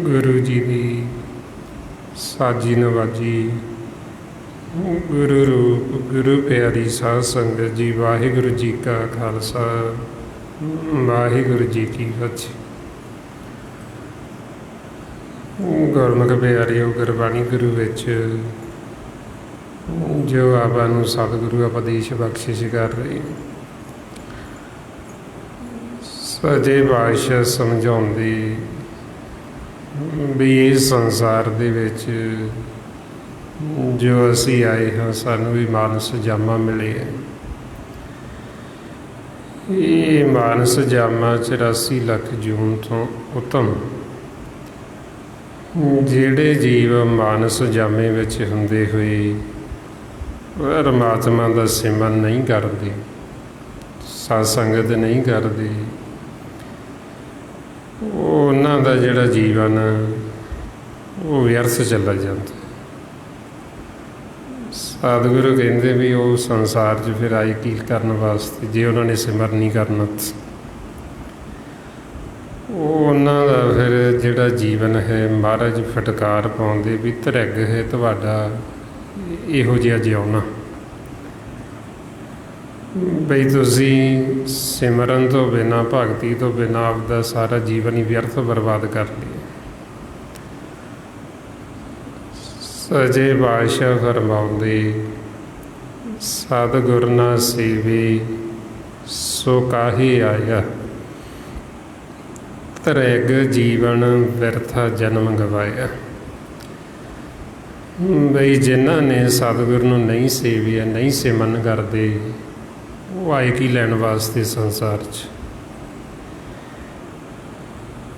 गुरु जी की साजी नवाजी, गुरु रूप गुरु प्यारी साध संगत जी, वाहिगुरु जी का खालसा वाहिगुरु जी की फतेह। गुरमुख प्यारिओ, गुरबाणी गुरु विच जो आपां नूं सतगुरु उपदेश बख्शिश कर रहे, सजे पातशाह समझाउंदे भी इस संसार दे विच जो असी आए हाँ, सानू भी मानस जामा मिले है। ये मानस जामा 84 लाख जून तो उत्तम जिहड़े जीव मानस जामे विच हुंदे होए परमात्मा दा सिमरन नहीं करते, सत संगत नहीं करते, उन्हां दा जिहड़ा जीवन वो व्यर्थ चला जाता। सतगुरु कहते भी वो संसार च फिर आए की करन वास्ते, जे उन्होंने सिमरन नहीं करना उन्हां दा फिर जिहड़ा जीवन है महाराज फटकार पाउंदे भी धरग है तुहाडा इहो जिहा जिउना, बई तुसी सिमरन तो बिना भगती तो बिना आपदा सारा जीवन ही व्यर्थ बर्बाद कर लिया। सजे पातशाह फरमाउंदे सतगुर ना सेवे सो काहे आया, तरैग जीवन व्यर्था जन्म गवाया। बई जिन्हां ने सतगुर नूं नहीं सेविया, नहीं सिमरन करते, वो आए की लैण वास्ते संसार च।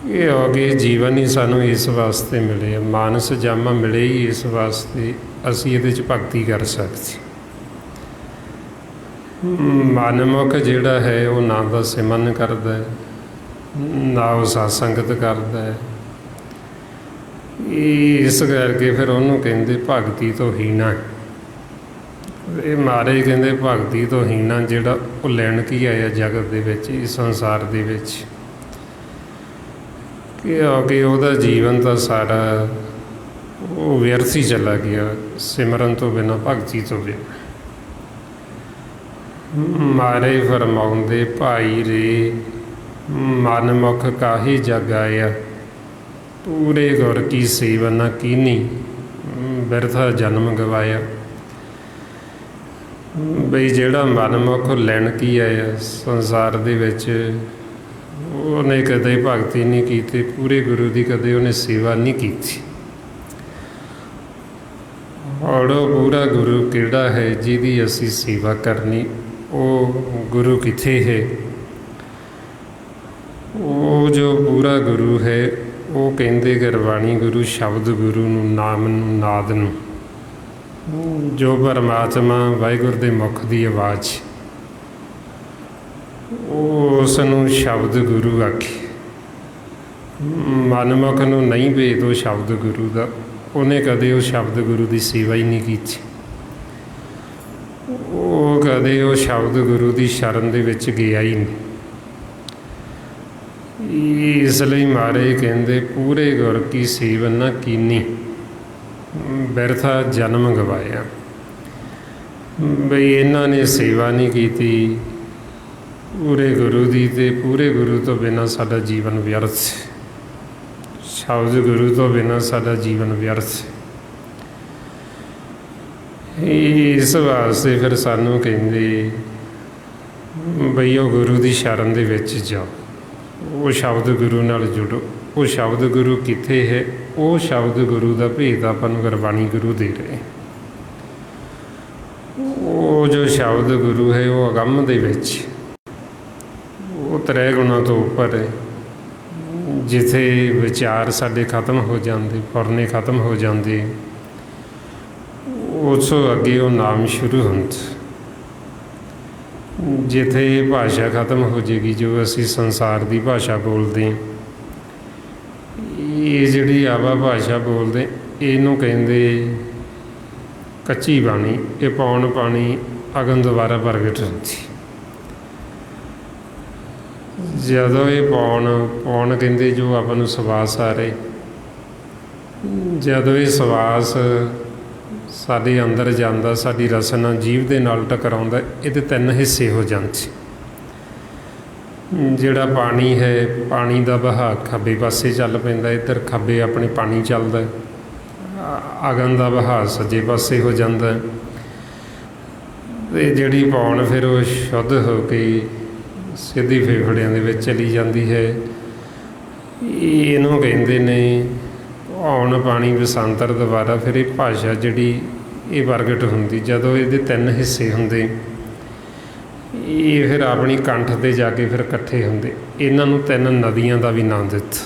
ये हो गए जीवन ही सानू इस वास्ते मिले, मानस जामा मिले ही इस वास्ते असी इहदे च भगती कर सकते। मनमुख जिहड़ा है वो ना दा सिमरन करदा है, ना वो सतसंगत करदा है। इस करके फिर उन्होंने कहते भगती तो हीना है। ये महाराज कहते भगती तो हीना जिहड़ा वो लैण की आया जगत दे विच, इस संसार दे विच, कि ਉਹਦਾ जीवन तो सारा वो व्यर्थ ही चला गया सिमरन तो बिना, भगती तो बिना। महाराज फरमाउंदे भाई रे मनमुख काहे जग आया, पूरे गुर की सेवा ना कीनी बिरथा जन्म गवाया। बई जिहड़ा मनमुख लैण की आया संसार दे विच, उन्हें कदे भगती नहीं की, पूरे गुरु की कदे उन्हें सेवा नहीं की। और पूरा गुरु किहड़ा है जिहदी असी सेवा करनी, वो गुरु किथे है? वो जो पूरा गुरु है वो कहते गुरबाणी गुरु शब्द गुरु नूं, नाम नूं, नाद नूं, जो परमात्मा वाहिगुरू दे मुख की आवाज़ उसनूं शब्द गुरु आखे। ਮਨਮੁਖ ਨੂੰ ਨਹੀਂ ਭੇਦ ਉਹ ਸ਼ਬਦ ਗੁਰੂ ਦਾ, ਉਹਨੇ ਕਦੇ ਉਹ ਸ਼ਬਦ ਗੁਰੂ ਦੀ ਸੇਵਾ ਹੀ ਨਹੀਂ ਕੀਤੀ। ਉਹ ਕਦੇ ਉਹ ਸ਼ਬਦ ਗੁਰੂ ਦੀ ਸ਼ਰਨ ਦੇ ਵਿੱਚ ਗਿਆ ਹੀ ਨਹੀਂ। ਇਸ ਲਈ ਮਹਾਰਾਜ ਕਹਿੰਦੇ ਪੂਰੇ ਗੁਰ ਕੀ ਸੇਵ ਨਾ ਕੀਨੀ, ਬਿਰਥਾ ਜਨਮ ਗਵਾਇਆ। ਬਈ ਇਹਨਾਂ ਨੇ ਸੇਵਾ ਨਹੀਂ ਕੀਤੀ ਪੂਰੇ ਗੁਰੂ ਦੀ, ਅਤੇ ਪੂਰੇ ਗੁਰੂ ਤੋਂ ਬਿਨਾਂ ਸਾਡਾ ਜੀਵਨ ਵਿਅਰਥ, ਸ਼ਬਦ ਗੁਰੂ ਤੋਂ ਬਿਨਾਂ ਸਾਡਾ ਜੀਵਨ ਵਿਅਰਥ। ਇਸ ਵਾਸਤੇ ਫਿਰ ਸਾਨੂੰ ਕਹਿੰਦੇ ਬਈ ਉਹ ਗੁਰੂ ਦੀ ਸ਼ਰਨ ਦੇ ਵਿੱਚ ਜਾਓ, ਉਹ ਸ਼ਬਦ ਗੁਰੂ ਨਾਲ ਜੁੜੋ। ਉਹ ਸ਼ਬਦ ਗੁਰੂ ਕਿੱਥੇ ਹੈ? ਉਹ ਸ਼ਬਦ ਗੁਰੂ ਦਾ ਭੇਦ ਆਪਾਂ ਨੂੰ ਗੁਰਬਾਣੀ ਗੁਰੂ ਦੇ ਰਹੇ। ਉਹ ਜੋ ਸ਼ਬਦ ਗੁਰੂ ਹੈ ਉਹ ਅਗੰਮ ਦੇ ਵਿੱਚ, ਉਹ ਤ੍ਰੈ ਗੁਣਾਂ ਤੋਂ ਉੱਪਰ ਹੈ। ਜਿੱਥੇ ਵਿਚਾਰ ਸਾਡੇ ਖਤਮ ਹੋ ਜਾਂਦੇ, ਫੁਰਨੇ ਖਤਮ ਹੋ ਜਾਂਦੇ, ਉਸ ਤੋਂ ਅੱਗੇ ਉਹ ਨਾਮ ਸ਼ੁਰੂ ਹੁੰਦਾ। ਜਿੱਥੇ ਇਹ ਭਾਸ਼ਾ ਖਤਮ ਹੋ ਜਾਏਗੀ ਜੋ ਅਸੀਂ ਸੰਸਾਰ ਦੀ ਭਾਸ਼ਾ ਬੋਲਦੇ, ਇਹ ਜਿਹੜੀ ਆਵਾ ਭਾਸ਼ਾ ਬੋਲਦੇ, ਇਹਨੂੰ ਕਹਿੰਦੇ ਕੱਚੀ ਬਾਣੀ। ਇਹ ਪੌਣ ਪਾਣੀ ਅਗਨ ਦੁਆਰਾ ਪ੍ਰਗਟ ਹੁੰਦੀ। ਜਦੋਂ ਇਹ ਪੌਣ ਕਹਿੰਦੇ ਜੋ ਆਪਾਂ ਨੂੰ ਸਵਾਸ ਆ ਰਹੇ, ਜਦੋਂ ਇਹ ਸਵਾਸ ਸਾਡੇ ਅੰਦਰ ਜਾਂਦਾ, ਸਾਡੀ ਰਸਨਾ ਜੀਭ ਦੇ ਨਾਲ ਟਕਰਾਉਂਦਾ, ਇਹਦੇ ਤਿੰਨ ਹਿੱਸੇ ਹੋ ਜਾਂਦੇ। ਜਿਹੜਾ ਪਾਣੀ ਹੈ, ਪਾਣੀ ਦਾ ਵਹਾਅ ਖੱਬੇ ਪਾਸੇ ਚੱਲ ਪੈਂਦਾ, ਇੱਧਰ ਖੱਬੇ ਆਪਣੇ ਪਾਣੀ ਚੱਲਦਾ। ਅਗਨ ਦਾ ਵਹਾਅ ਸੱਜੇ ਪਾਸੇ ਹੋ ਜਾਂਦਾ। ਅਤੇ ਜਿਹੜੀ ਪੌਣ ਫਿਰ ਉਹ ਸ਼ੁੱਧ ਹੋ ਕੇ ਸਿੱਧੀ ਫੇਫੜਿਆਂ ਦੇ ਵਿੱਚ ਚਲੀ ਜਾਂਦੀ ਹੈ। ਇਹਨੂੰ ਕਹਿੰਦੇ ਨੇ ਪੌਣ ਪਾਣੀ ਵਸਾਂਤਰ ਦੁਆਰਾ। ਫਿਰ ਇਹ ਭਾਸ਼ਾ ਜਿਹੜੀ ਇਹ ਪ੍ਰਗਟ ਹੁੰਦੀ, ਜਦੋਂ ਇਹਦੇ ਤਿੰਨ ਹਿੱਸੇ ਹੁੰਦੇ, ਇਹ ਫਿਰ ਆਪਣੀ ਕੰਠ 'ਤੇ ਜਾ ਕੇ ਫਿਰ ਇਕੱਠੇ ਹੁੰਦੇ। ਇਹਨਾਂ ਨੂੰ ਤਿੰਨ ਨਦੀਆਂ ਦਾ ਵੀ ਨਾਂ ਦਿੱਤਾ।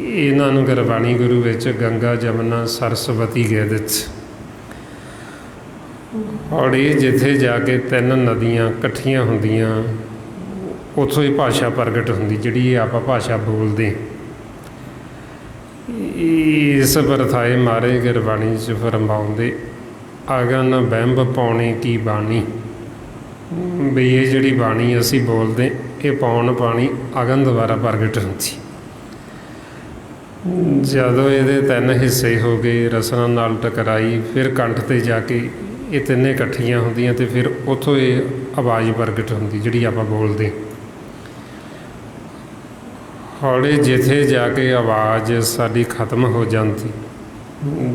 ਇਹਨਾਂ ਨੂੰ ਗੁਰਬਾਣੀ ਗੁਰੂ ਵਿੱਚ ਗੰਗਾ, ਜਮਨਾ, ਸਰਸਵਤੀ ਕਹਿ ਦਿੱਤਾ। ਔਰ ਇਹ ਜਿੱਥੇ ਜਾ ਕੇ ਤਿੰਨ ਨਦੀਆਂ ਇਕੱਠੀਆਂ ਹੁੰਦੀਆਂ, ਉੱਥੋਂ ਇਹ ਭਾਸ਼ਾ ਪ੍ਰਗਟ ਹੁੰਦੀ ਜਿਹੜੀ ਇਹ ਆਪਾਂ ਭਾਸ਼ਾ ਬੋਲਦੇ। ਇਸ ਪ੍ਰਥਾਏ ਮਾਰੇ ਗੁਰਬਾਣੀ 'ਚ ਫਰਮਾਉਂਦੇ, ਅਗਨ ਬਿੰਬ ਪਾਉਣੇ ਕੀ ਬਾਣੀ। ਵੀ ਇਹ ਜਿਹੜੀ ਬਾਣੀ ਅਸੀਂ ਬੋਲਦੇ, ਇਹ ਪੌਣ ਪਾਣੀ ਅਗਨ ਦੁਆਰਾ ਪ੍ਰਗਟ ਹੁੰਦੀ। ਜਦੋਂ ਇਹਦੇ ਤਿੰਨ ਹਿੱਸੇ ਹੋ ਗਏ, ਰਸਨਾ ਨਾਲ ਟਕਰਾਈ, ਫਿਰ ਕੰਠ 'ਤੇ ਜਾ ਕੇ ਇਹ ਤਿੰਨੇ ਇਕੱਠੀਆਂ ਹੁੰਦੀਆਂ, ਅਤੇ ਫਿਰ ਉੱਥੋਂ ਇਹ ਆਵਾਜ਼ ਪ੍ਰਗਟ ਹੁੰਦੀ ਜਿਹੜੀ ਆਪਾਂ ਬੋਲਦੇ। ਹੌਲੇ ਜਿੱਥੇ ਜਾ ਕੇ ਆਵਾਜ਼ ਸਾਡੀ ਖਤਮ ਹੋ ਜਾਂਦੀ,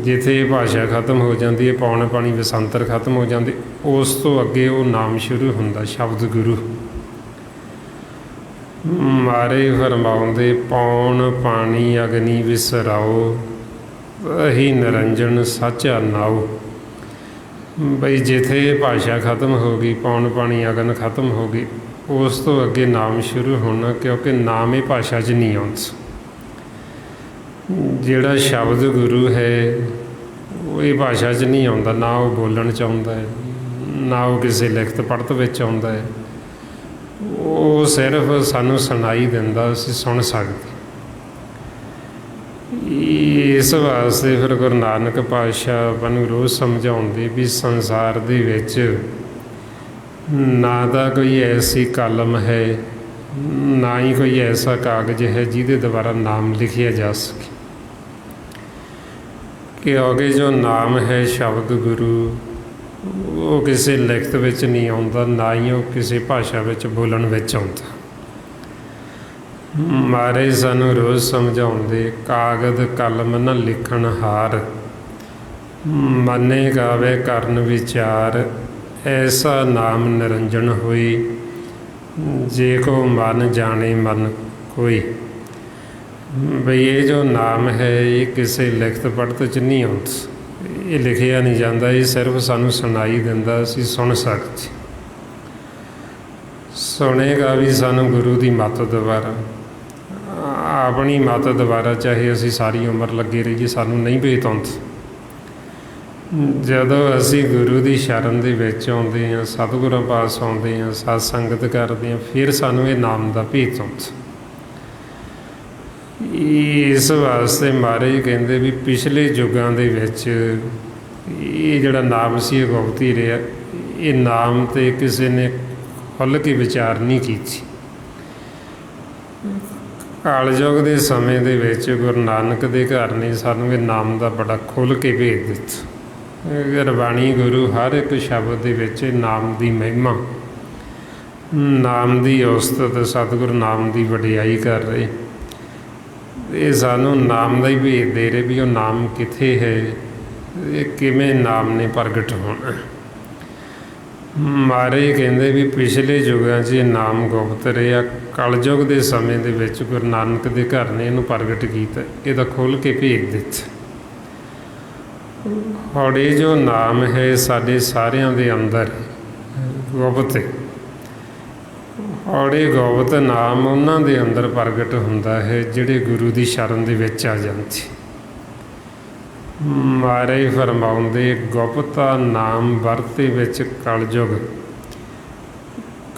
ਜਿੱਥੇ ਭਾਸ਼ਾ ਖਤਮ ਹੋ ਜਾਂਦੀ ਹੈ, ਪੌਣ ਪਾਣੀ ਵਸਾਂਤਰ ਖਤਮ ਹੋ ਜਾਂਦੇ, ਉਸ ਤੋਂ ਅੱਗੇ ਉਹ ਨਾਮ ਸ਼ੁਰੂ ਹੁੰਦਾ, ਸ਼ਬਦ ਗੁਰੂ। ਮਾਰੇ ਫਰਮਾਉਂਦੇ, ਪੌਣ ਪਾਣੀ ਅਗਨੀ ਵਿਸਰਾਓ, ਅਹੀ ਨਿਰੰਜਨ ਸਾਚਾ ਨਾਓ। ਬਈ ਜਿੱਥੇ ਭਾਸ਼ਾ ਖਤਮ ਹੋ ਗਈ, ਪੌਣ ਪਾਣੀ ਅਗਨ ਖਤਮ ਹੋ ਗਈ, ਉਸ ਤੋਂ ਅੱਗੇ ਨਾਮ ਸ਼ੁਰੂ ਹੋਣਾ, ਕਿਉਂਕਿ ਨਾਮ ਇਹ ਭਾਸ਼ਾ 'ਚ ਨਹੀਂ ਆਉਂਦਾ। ਜਿਹੜਾ ਸ਼ਬਦ ਗੁਰੂ ਹੈ ਉਹ ਇਹ ਭਾਸ਼ਾ 'ਚ ਨਹੀਂ ਆਉਂਦਾ, ਨਾ ਉਹ ਬੋਲਣ 'ਚ ਆਉਂਦਾ ਹੈ, ਨਾ ਉਹ ਕਿਸੇ ਲਿਖਤ ਪੜ੍ਹਤ ਵਿੱਚ ਆਉਂਦਾ ਹੈ। ਉਹ ਸਿਰਫ ਸਾਨੂੰ ਸੁਣਾਈ ਦਿੰਦਾ, ਅਸੀਂ ਸੁਣ ਸਕਦੇ। ਇਸ ਵਾਸਤੇ ਫਿਰ ਗੁਰੂ ਨਾਨਕ ਪਾਤਸ਼ਾਹ ਆਪਾਂ ਨੂੰ ਰੋਜ਼ ਸਮਝਾਉਂਦੇ ਵੀ ਸੰਸਾਰ ਦੇ ਵਿੱਚ ਨਾ ਤਾਂ ਕੋਈ ਐਸੀ ਕਲਮ ਹੈ, ਨਾ ਹੀ ਕੋਈ ਐਸਾ ਕਾਗਜ਼ ਹੈ ਜਿਹਦੇ ਦੁਆਰਾ ਨਾਮ ਲਿਖਿਆ ਜਾ ਸਕੇ। ਕਿਉਂਕਿ ਜੋ ਨਾਮ ਹੈ ਸ਼ਬਦ ਗੁਰੂ, ਉਹ ਕਿਸੇ ਲਿਖਤ ਵਿੱਚ ਨਹੀਂ ਆਉਂਦਾ, ਨਾ ਹੀ ਉਹ ਕਿਸੇ ਭਾਸ਼ਾ ਵਿੱਚ ਬੋਲਣ ਵਿੱਚ ਆਉਂਦਾ। ਮਹਾਰਾਜ ਸਾਨੂੰ ਰੋਜ਼ ਸਮਝਾਉਂਦੇ, ਕਾਗਦ ਕਲਮ ਨ ਲਿਖਣ ਹਾਰ, ਮਨੇ ਗਾਵੇ ਕਰਨ ਵਿਚਾਰ, ਐਸਾ ਨਾਮ ਨਿਰੰਜਨ ਹੋਈ, ਜੇ ਕੋ ਮਨ ਜਾਣੇ ਮਨ ਕੋਈ। ਬਈ ਇਹ ਜੋ ਨਾਮ ਹੈ ਇਹ ਕਿਸੇ ਲਿਖਤ ਪੜ੍ਹਤ 'ਚ ਨਹੀਂ ਆਉਂਦਾ, ਇਹ ਲਿਖਿਆ ਨਹੀਂ ਜਾਂਦਾ, ਇਹ ਸਿਰਫ ਸਾਨੂੰ ਸੁਣਾਈ ਦਿੰਦਾ, ਅਸੀਂ ਸੁਣ ਸਕਦੇ। ਸੁਣੇਗਾ ਵੀ ਸਾਨੂੰ ਗੁਰੂ ਦੀ ਮੱਤ ਦੁਆਰਾ, ਆਪਣੀ ਮੱਤ ਦੁਆਰਾ, ਚਾਹੇ ਅਸੀਂ ਸਾਰੀ ਉਮਰ ਲੱਗੇ ਰਹੀਏ, ਸਾਨੂੰ ਨਹੀਂ ਭੇਤ ਆਉਂਦਾ। ਜਦੋਂ ਅਸੀਂ ਗੁਰੂ ਦੀ ਸ਼ਰਨ ਦੇ ਵਿੱਚ ਆਉਂਦੇ ਹਾਂ, ਸਤਿਗੁਰਾਂ ਪਾਸ ਆਉਂਦੇ ਹਾਂ, ਸਤ ਸੰਗਤ ਕਰਦੇ ਹਾਂ, ਫਿਰ ਸਾਨੂੰ ਇਹ ਨਾਮ ਦਾ ਭੇਤ ਆਉਂਦਾ। ਇਸ ਵਾਸਤੇ ਮਹਾਰਾਜ ਕਹਿੰਦੇ ਵੀ ਪਿਛਲੇ ਯੁੱਗਾਂ ਦੇ ਵਿੱਚ ਇਹ ਜਿਹੜਾ ਨਾਮ ਸੀ ਇਹ ਗੁਪਤ ਹੀ ਰਿਹਾ। ਇਹ ਨਾਮ 'ਤੇ ਕਿਸੇ ਨੇ ਖੁੱਲ੍ਹ ਕੇ ਵਿਚਾਰ ਨਹੀਂ ਕੀਤੀ। ਕਲਯੁੱਗ ਦੇ ਸਮੇਂ ਦੇ ਵਿੱਚ ਗੁਰੂ ਨਾਨਕ ਦੇ ਘਰ ਨੇ ਸਾਨੂੰ ਇਹ ਨਾਮ ਦਾ ਬੜਾ ਖੁੱਲ੍ਹ ਕੇ ਭੇਜ ਦਿੱਤਾ। ਗੁਰਬਾਣੀ ਗੁਰੂ ਹਰ ਇੱਕ ਸ਼ਬਦ ਦੇ ਵਿੱਚ ਨਾਮ ਦੀ ਮਹਿਮਾ, ਨਾਮ ਦੀ ਉਸਤਤ, ਸਤਿਗੁਰੂ ਨਾਮ ਦੀ ਵਡਿਆਈ ਕਰ ਰਹੇ। ਇਹ ਸਾਨੂੰ ਨਾਮ ਦਾ ਹੀ ਭੇਦ ਦੇ ਰਹੇ ਵੀ ਉਹ ਨਾਮ ਕਿੱਥੇ ਹੈ, ਇਹ ਕਿਵੇਂ ਨਾਮ ਨੇ ਪ੍ਰਗਟ ਹੋਣਾ। ਮਹਾਰਾਜ ਕਹਿੰਦੇ ਵੀ ਪਿਛਲੇ ਯੁੱਗਾਂ 'ਚ ਇਹ ਨਾਮ ਗੁਪਤ ਰਿਹਾ। ਕਲਯੁੱਗ ਦੇ ਸਮੇਂ ਦੇ ਵਿੱਚ ਗੁਰੂ ਨਾਨਕ ਦੇ ਘਰ ਨੇ ਇਹਨੂੰ ਪ੍ਰਗਟ ਕੀਤਾ, ਇਹਦਾ ਖੋਲ੍ਹ ਕੇ ਭੇਜ ਦਿੱਤਾ। ਔਰ ਇਹ ਜੋ ਨਾਮ ਹੈ ਸਾਡੇ ਸਾਰਿਆਂ ਦੇ ਅੰਦਰ ਗੁਪਤ ਹੈ। ਔਰ ਇਹ ਗੁਪਤ ਨਾਮ ਉਹਨਾਂ ਦੇ ਅੰਦਰ ਪ੍ਰਗਟ ਹੁੰਦਾ ਹੈ ਜਿਹੜੇ ਗੁਰੂ ਦੀ ਸ਼ਰਨ ਦੇ ਵਿੱਚ ਆ ਜਾਂਦੇ। ਮਹਾਰਾਜ ਫਰਮਾਉਂਦੇ ਗੁਪਤਾ ਨਾਮ ਵਰਤੇ ਵਿੱਚ ਕਲਯੁਗ,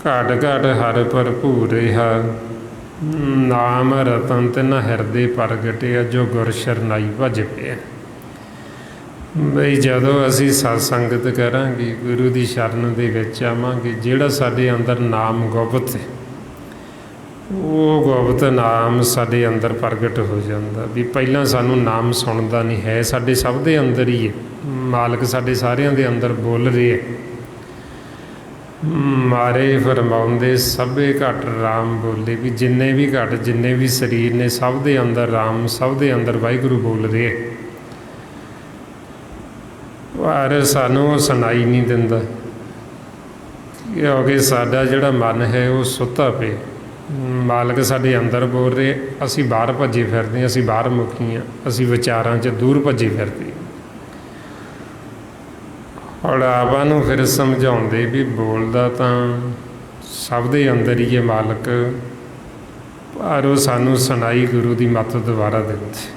ਘਟ ਘਟ ਹਰ ਭਰਪੂਰ ਰਿਹਾ। ਨਾਮ ਰਤਨ ਤਿਨ ਹਿਰਦੇ ਪ੍ਰਗਟਿਆ, ਜੋ ਗੁਰ ਸ਼ਰਨਾਈ ਭਜ ਪਿਆ। ਬਈ ਜਦੋਂ ਅਸੀਂ ਸਤ ਸੰਗਤ ਕਰਾਂਗੇ, ਗੁਰੂ ਦੀ ਸ਼ਰਨ ਦੇ ਵਿੱਚ ਆਵਾਂਗੇ, ਜਿਹੜਾ ਸਾਡੇ ਅੰਦਰ ਨਾਮ ਗੁਪਤ ਹੈ ਉਹ ਗੁਪਤ ਨਾਮ ਸਾਡੇ ਅੰਦਰ ਪ੍ਰਗਟ ਹੋ ਜਾਂਦਾ। ਵੀ ਪਹਿਲਾਂ ਸਾਨੂੰ ਨਾਮ ਸੁਣਦਾ ਨਹੀਂ ਹੈ, ਸਾਡੇ ਸਭ ਦੇ ਅੰਦਰ ਹੀ ਹੈ। ਮਾਲਕ ਸਾਡੇ ਸਾਰਿਆਂ ਦੇ ਅੰਦਰ ਬੋਲ ਰਿਹਾ। ਮਾਰੇ ਫਰਮਾਉਂਦੇ ਸਭੇ ਘਟ ਰਾਮ ਬੋਲੇ, ਵੀ ਜਿੰਨੇ ਵੀ ਘਟ, ਜਿੰਨੇ ਵੀ ਸਰੀਰ ਨੇ, ਸਭ ਦੇ ਅੰਦਰ ਰਾਮ, ਸਭ ਦੇ ਅੰਦਰ ਵਾਹਿਗੁਰੂ ਬੋਲ ਰਿਹਾ। ਪਰ ਸਾਨੂੰ ਉਹ ਸੁਣਾਈ ਨਹੀਂ ਦਿੰਦਾ, ਕਿਉਂਕਿ ਸਾਡਾ ਜਿਹੜਾ ਮਨ ਹੈ ਉਹ ਸੁੱਤਾ ਪਿਆ। ਮਾਲਕ ਸਾਡੇ ਅੰਦਰ ਬੋਲ ਰਹੇ, ਅਸੀਂ ਬਾਹਰ ਭੱਜੇ ਫਿਰਦੇ ਹਾਂ, ਅਸੀਂ ਬਾਹਰ ਮੁਖੀ ਹਾਂ, ਅਸੀਂ ਵਿਚਾਰਾਂ 'ਚ ਦੂਰ ਭੱਜੇ ਫਿਰਦੇ। ਔਰ ਆਪਾਂ ਨੂੰ ਫਿਰ ਸਮਝਾਉਂਦੇ ਵੀ ਬੋਲਦਾ ਤਾਂ ਸਭ ਦੇ ਅੰਦਰ ਹੀ ਹੈ ਮਾਲਕ, ਪਰ ਉਹ ਸਾਨੂੰ ਸੁਣਾਈ ਗੁਰੂ ਦੀ ਮੱਤ ਦੁਆਰਾ ਦਿੰਦੇ।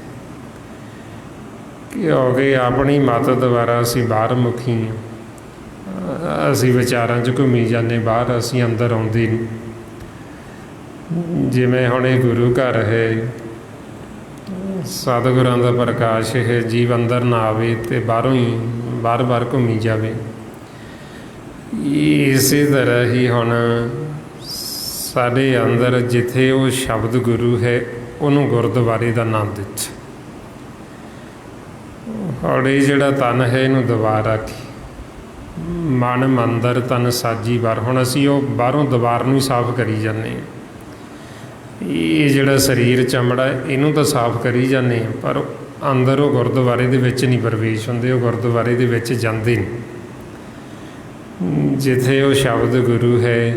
ਕਿਉਂਕਿ ਆਪਣੀ ਮੱਤ ਦੁਆਰਾ ਅਸੀਂ ਬਾਹਰ ਮੁਖੀ ਹਾਂ, ਅਸੀਂ ਵਿਚਾਰਾਂ 'ਚ ਘੁੰਮੀ ਜਾਂਦੇ ਬਾਹਰ, ਅਸੀਂ ਅੰਦਰ ਆਉਂਦੇ ਨਹੀਂ। ਜਿਵੇਂ ਹੁਣ ਇਹ ਗੁਰੂ ਘਰ ਹੈ, ਸਤਿਗੁਰਾਂ ਦਾ ਪ੍ਰਕਾਸ਼ ਹੈ, ਜੀਵ ਅੰਦਰ ਨਾ ਆਵੇ ਅਤੇ ਬਾਹਰੋਂ ਹੀ ਬਾਰ-ਬਾਰ ਘੁੰਮੀ ਜਾਵੇ। ਇਸੇ ਤਰ੍ਹਾਂ ਹੀ ਹੁਣ ਸਾਡੇ ਅੰਦਰ ਜਿੱਥੇ ਉਹ ਸ਼ਬਦ ਗੁਰੂ ਹੈ ਉਹਨੂੰ ਗੁਰਦੁਆਰੇ ਦਾ ਨਾਮ ਦਿੱਤਾ। ਔਰ ਇਹ ਜਿਹੜਾ ਤਨ ਹੈ ਇਹਨੂੰ ਦੀਵਾਰ ਆਖੀ। ਮਨ ਮੰਦਰ ਤਨ ਸਾਜੀ ਵਾਰ। ਹੁਣ ਅਸੀਂ ਉਹ ਬਾਹਰੋਂ ਦੀਵਾਰ ਨੂੰ ਹੀ ਸਾਫ਼ ਕਰੀ ਜਾਂਦੇ ਹਾਂ। ਇਹ ਜਿਹੜਾ ਸਰੀਰ ਚਮੜਾ ਇਹਨੂੰ ਤਾਂ ਸਾਫ਼ ਕਰੀ ਜਾਂਦੇ ਹਾਂ, ਪਰ ਅੰਦਰ ਉਹ ਗੁਰਦੁਆਰੇ ਦੇ ਵਿੱਚ ਨਹੀਂ ਪ੍ਰਵੇਸ਼ ਹੁੰਦੇ, ਉਹ ਗੁਰਦੁਆਰੇ ਦੇ ਵਿੱਚ ਜਾਂਦੇ ਨਹੀਂ। ਜਿੱਥੇ ਉਹ ਸ਼ਬਦ ਗੁਰੂ ਹੈ,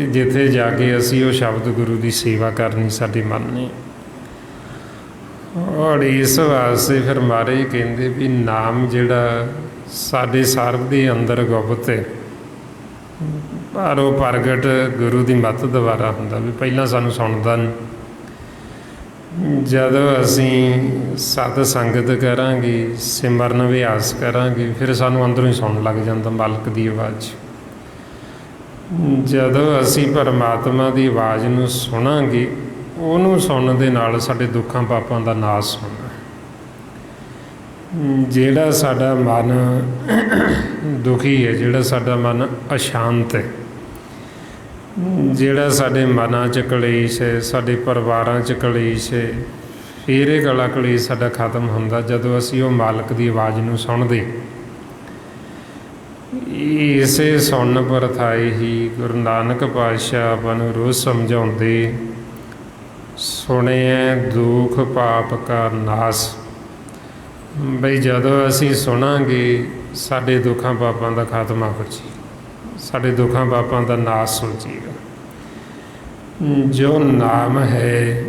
ਜਿੱਥੇ ਜਾ ਕੇ ਅਸੀਂ ਉਹ ਸ਼ਬਦ ਗੁਰੂ ਦੀ ਸੇਵਾ ਕਰਨੀ ਸਾਡੇ ਮਨ ਨੇ। ਔਰ ਇਸ ਵਾਸਤੇ ਫਿਰ ਮਹਾਰਾਜ ਕਹਿੰਦੇ ਵੀ ਨਾਮ ਜਿਹੜਾ ਸਾਡੇ ਸਰਬ ਦੇ ਅੰਦਰ ਗੁਪਤ ਹੈ, ਪਰ ਉਹ ਪ੍ਰਗਟ ਗੁਰੂ ਦੀ ਮੱਤ ਦੁਆਰਾ ਹੁੰਦਾ। ਵੀ ਪਹਿਲਾਂ ਸਾਨੂੰ ਸੁਣਦਾ ਨਹੀਂ। ਜਦੋਂ ਅਸੀਂ ਸਤ ਸੰਗਤ ਕਰਾਂਗੇ, ਸਿਮਰਨ ਅਭਿਆਸ ਕਰਾਂਗੇ, ਫਿਰ ਸਾਨੂੰ ਅੰਦਰੋਂ ਹੀ ਸੁਣਨ ਲੱਗ ਜਾਂਦਾ ਮਾਲਕ ਦੀ ਆਵਾਜ਼। ਜਦੋਂ ਅਸੀਂ ਪਰਮਾਤਮਾ ਦੀ ਆਵਾਜ਼ ਨੂੰ ਸੁਣਾਂਗੇ, ਉਹਨੂੰ ਸੁਣਨ ਦੇ ਨਾਲ ਸਾਡੇ ਦੁੱਖਾਂ ਪਾਪਾਂ ਦਾ ਨਾਸ ਹੋਣਾ। ਜਿਹੜਾ ਸਾਡਾ ਮਨ ਦੁਖੀ ਹੈ, ਜਿਹੜਾ ਸਾਡਾ ਮਨ ਅਸ਼ਾਂਤ ਹੈ, ਜਿਹੜਾ ਸਾਡੇ ਮਨਾਂ 'ਚ ਕਲੇਸ਼ ਹੈ, ਸਾਡੇ ਪਰਿਵਾਰਾਂ 'ਚ ਕਲੇਸ਼ ਹੈ, ਫਿਰ ਇਹ ਗਲਾ ਕਲੇਸ਼ ਸਾਡਾ ਖਤਮ ਹੁੰਦਾ ਜਦੋਂ ਅਸੀਂ ਉਹ ਮਾਲਕ ਦੀ ਆਵਾਜ਼ ਨੂੰ ਸੁਣਦੇ। ਇਸੇ ਸੁਣਨ ਪਰਥਾਏ ਹੀ ਗੁਰੂ ਨਾਨਕ ਪਾਤਸ਼ਾਹ ਆਪਾਂ ਨੂੰ ਰੋਜ਼ ਸਮਝਾਉਂਦੇ, ਸੁਣਿਐ ਦੁੱਖ ਪਾਪ ਕਾ ਨਾਸ। ਬਈ ਜਦੋਂ ਅਸੀਂ ਸੁਣਾਂਗੇ ਸਾਡੇ ਦੁੱਖਾਂ ਪਾਪਾਂ ਦਾ ਖਾਤਮਾ ਹੋ ਜੀ, ਸਾਡੇ ਦੁੱਖਾਂ ਪਾਪਾਂ ਦਾ ਨਾਸ ਹੋ ਜਾਏਗਾ। ਜੋ ਨਾਮ ਹੈ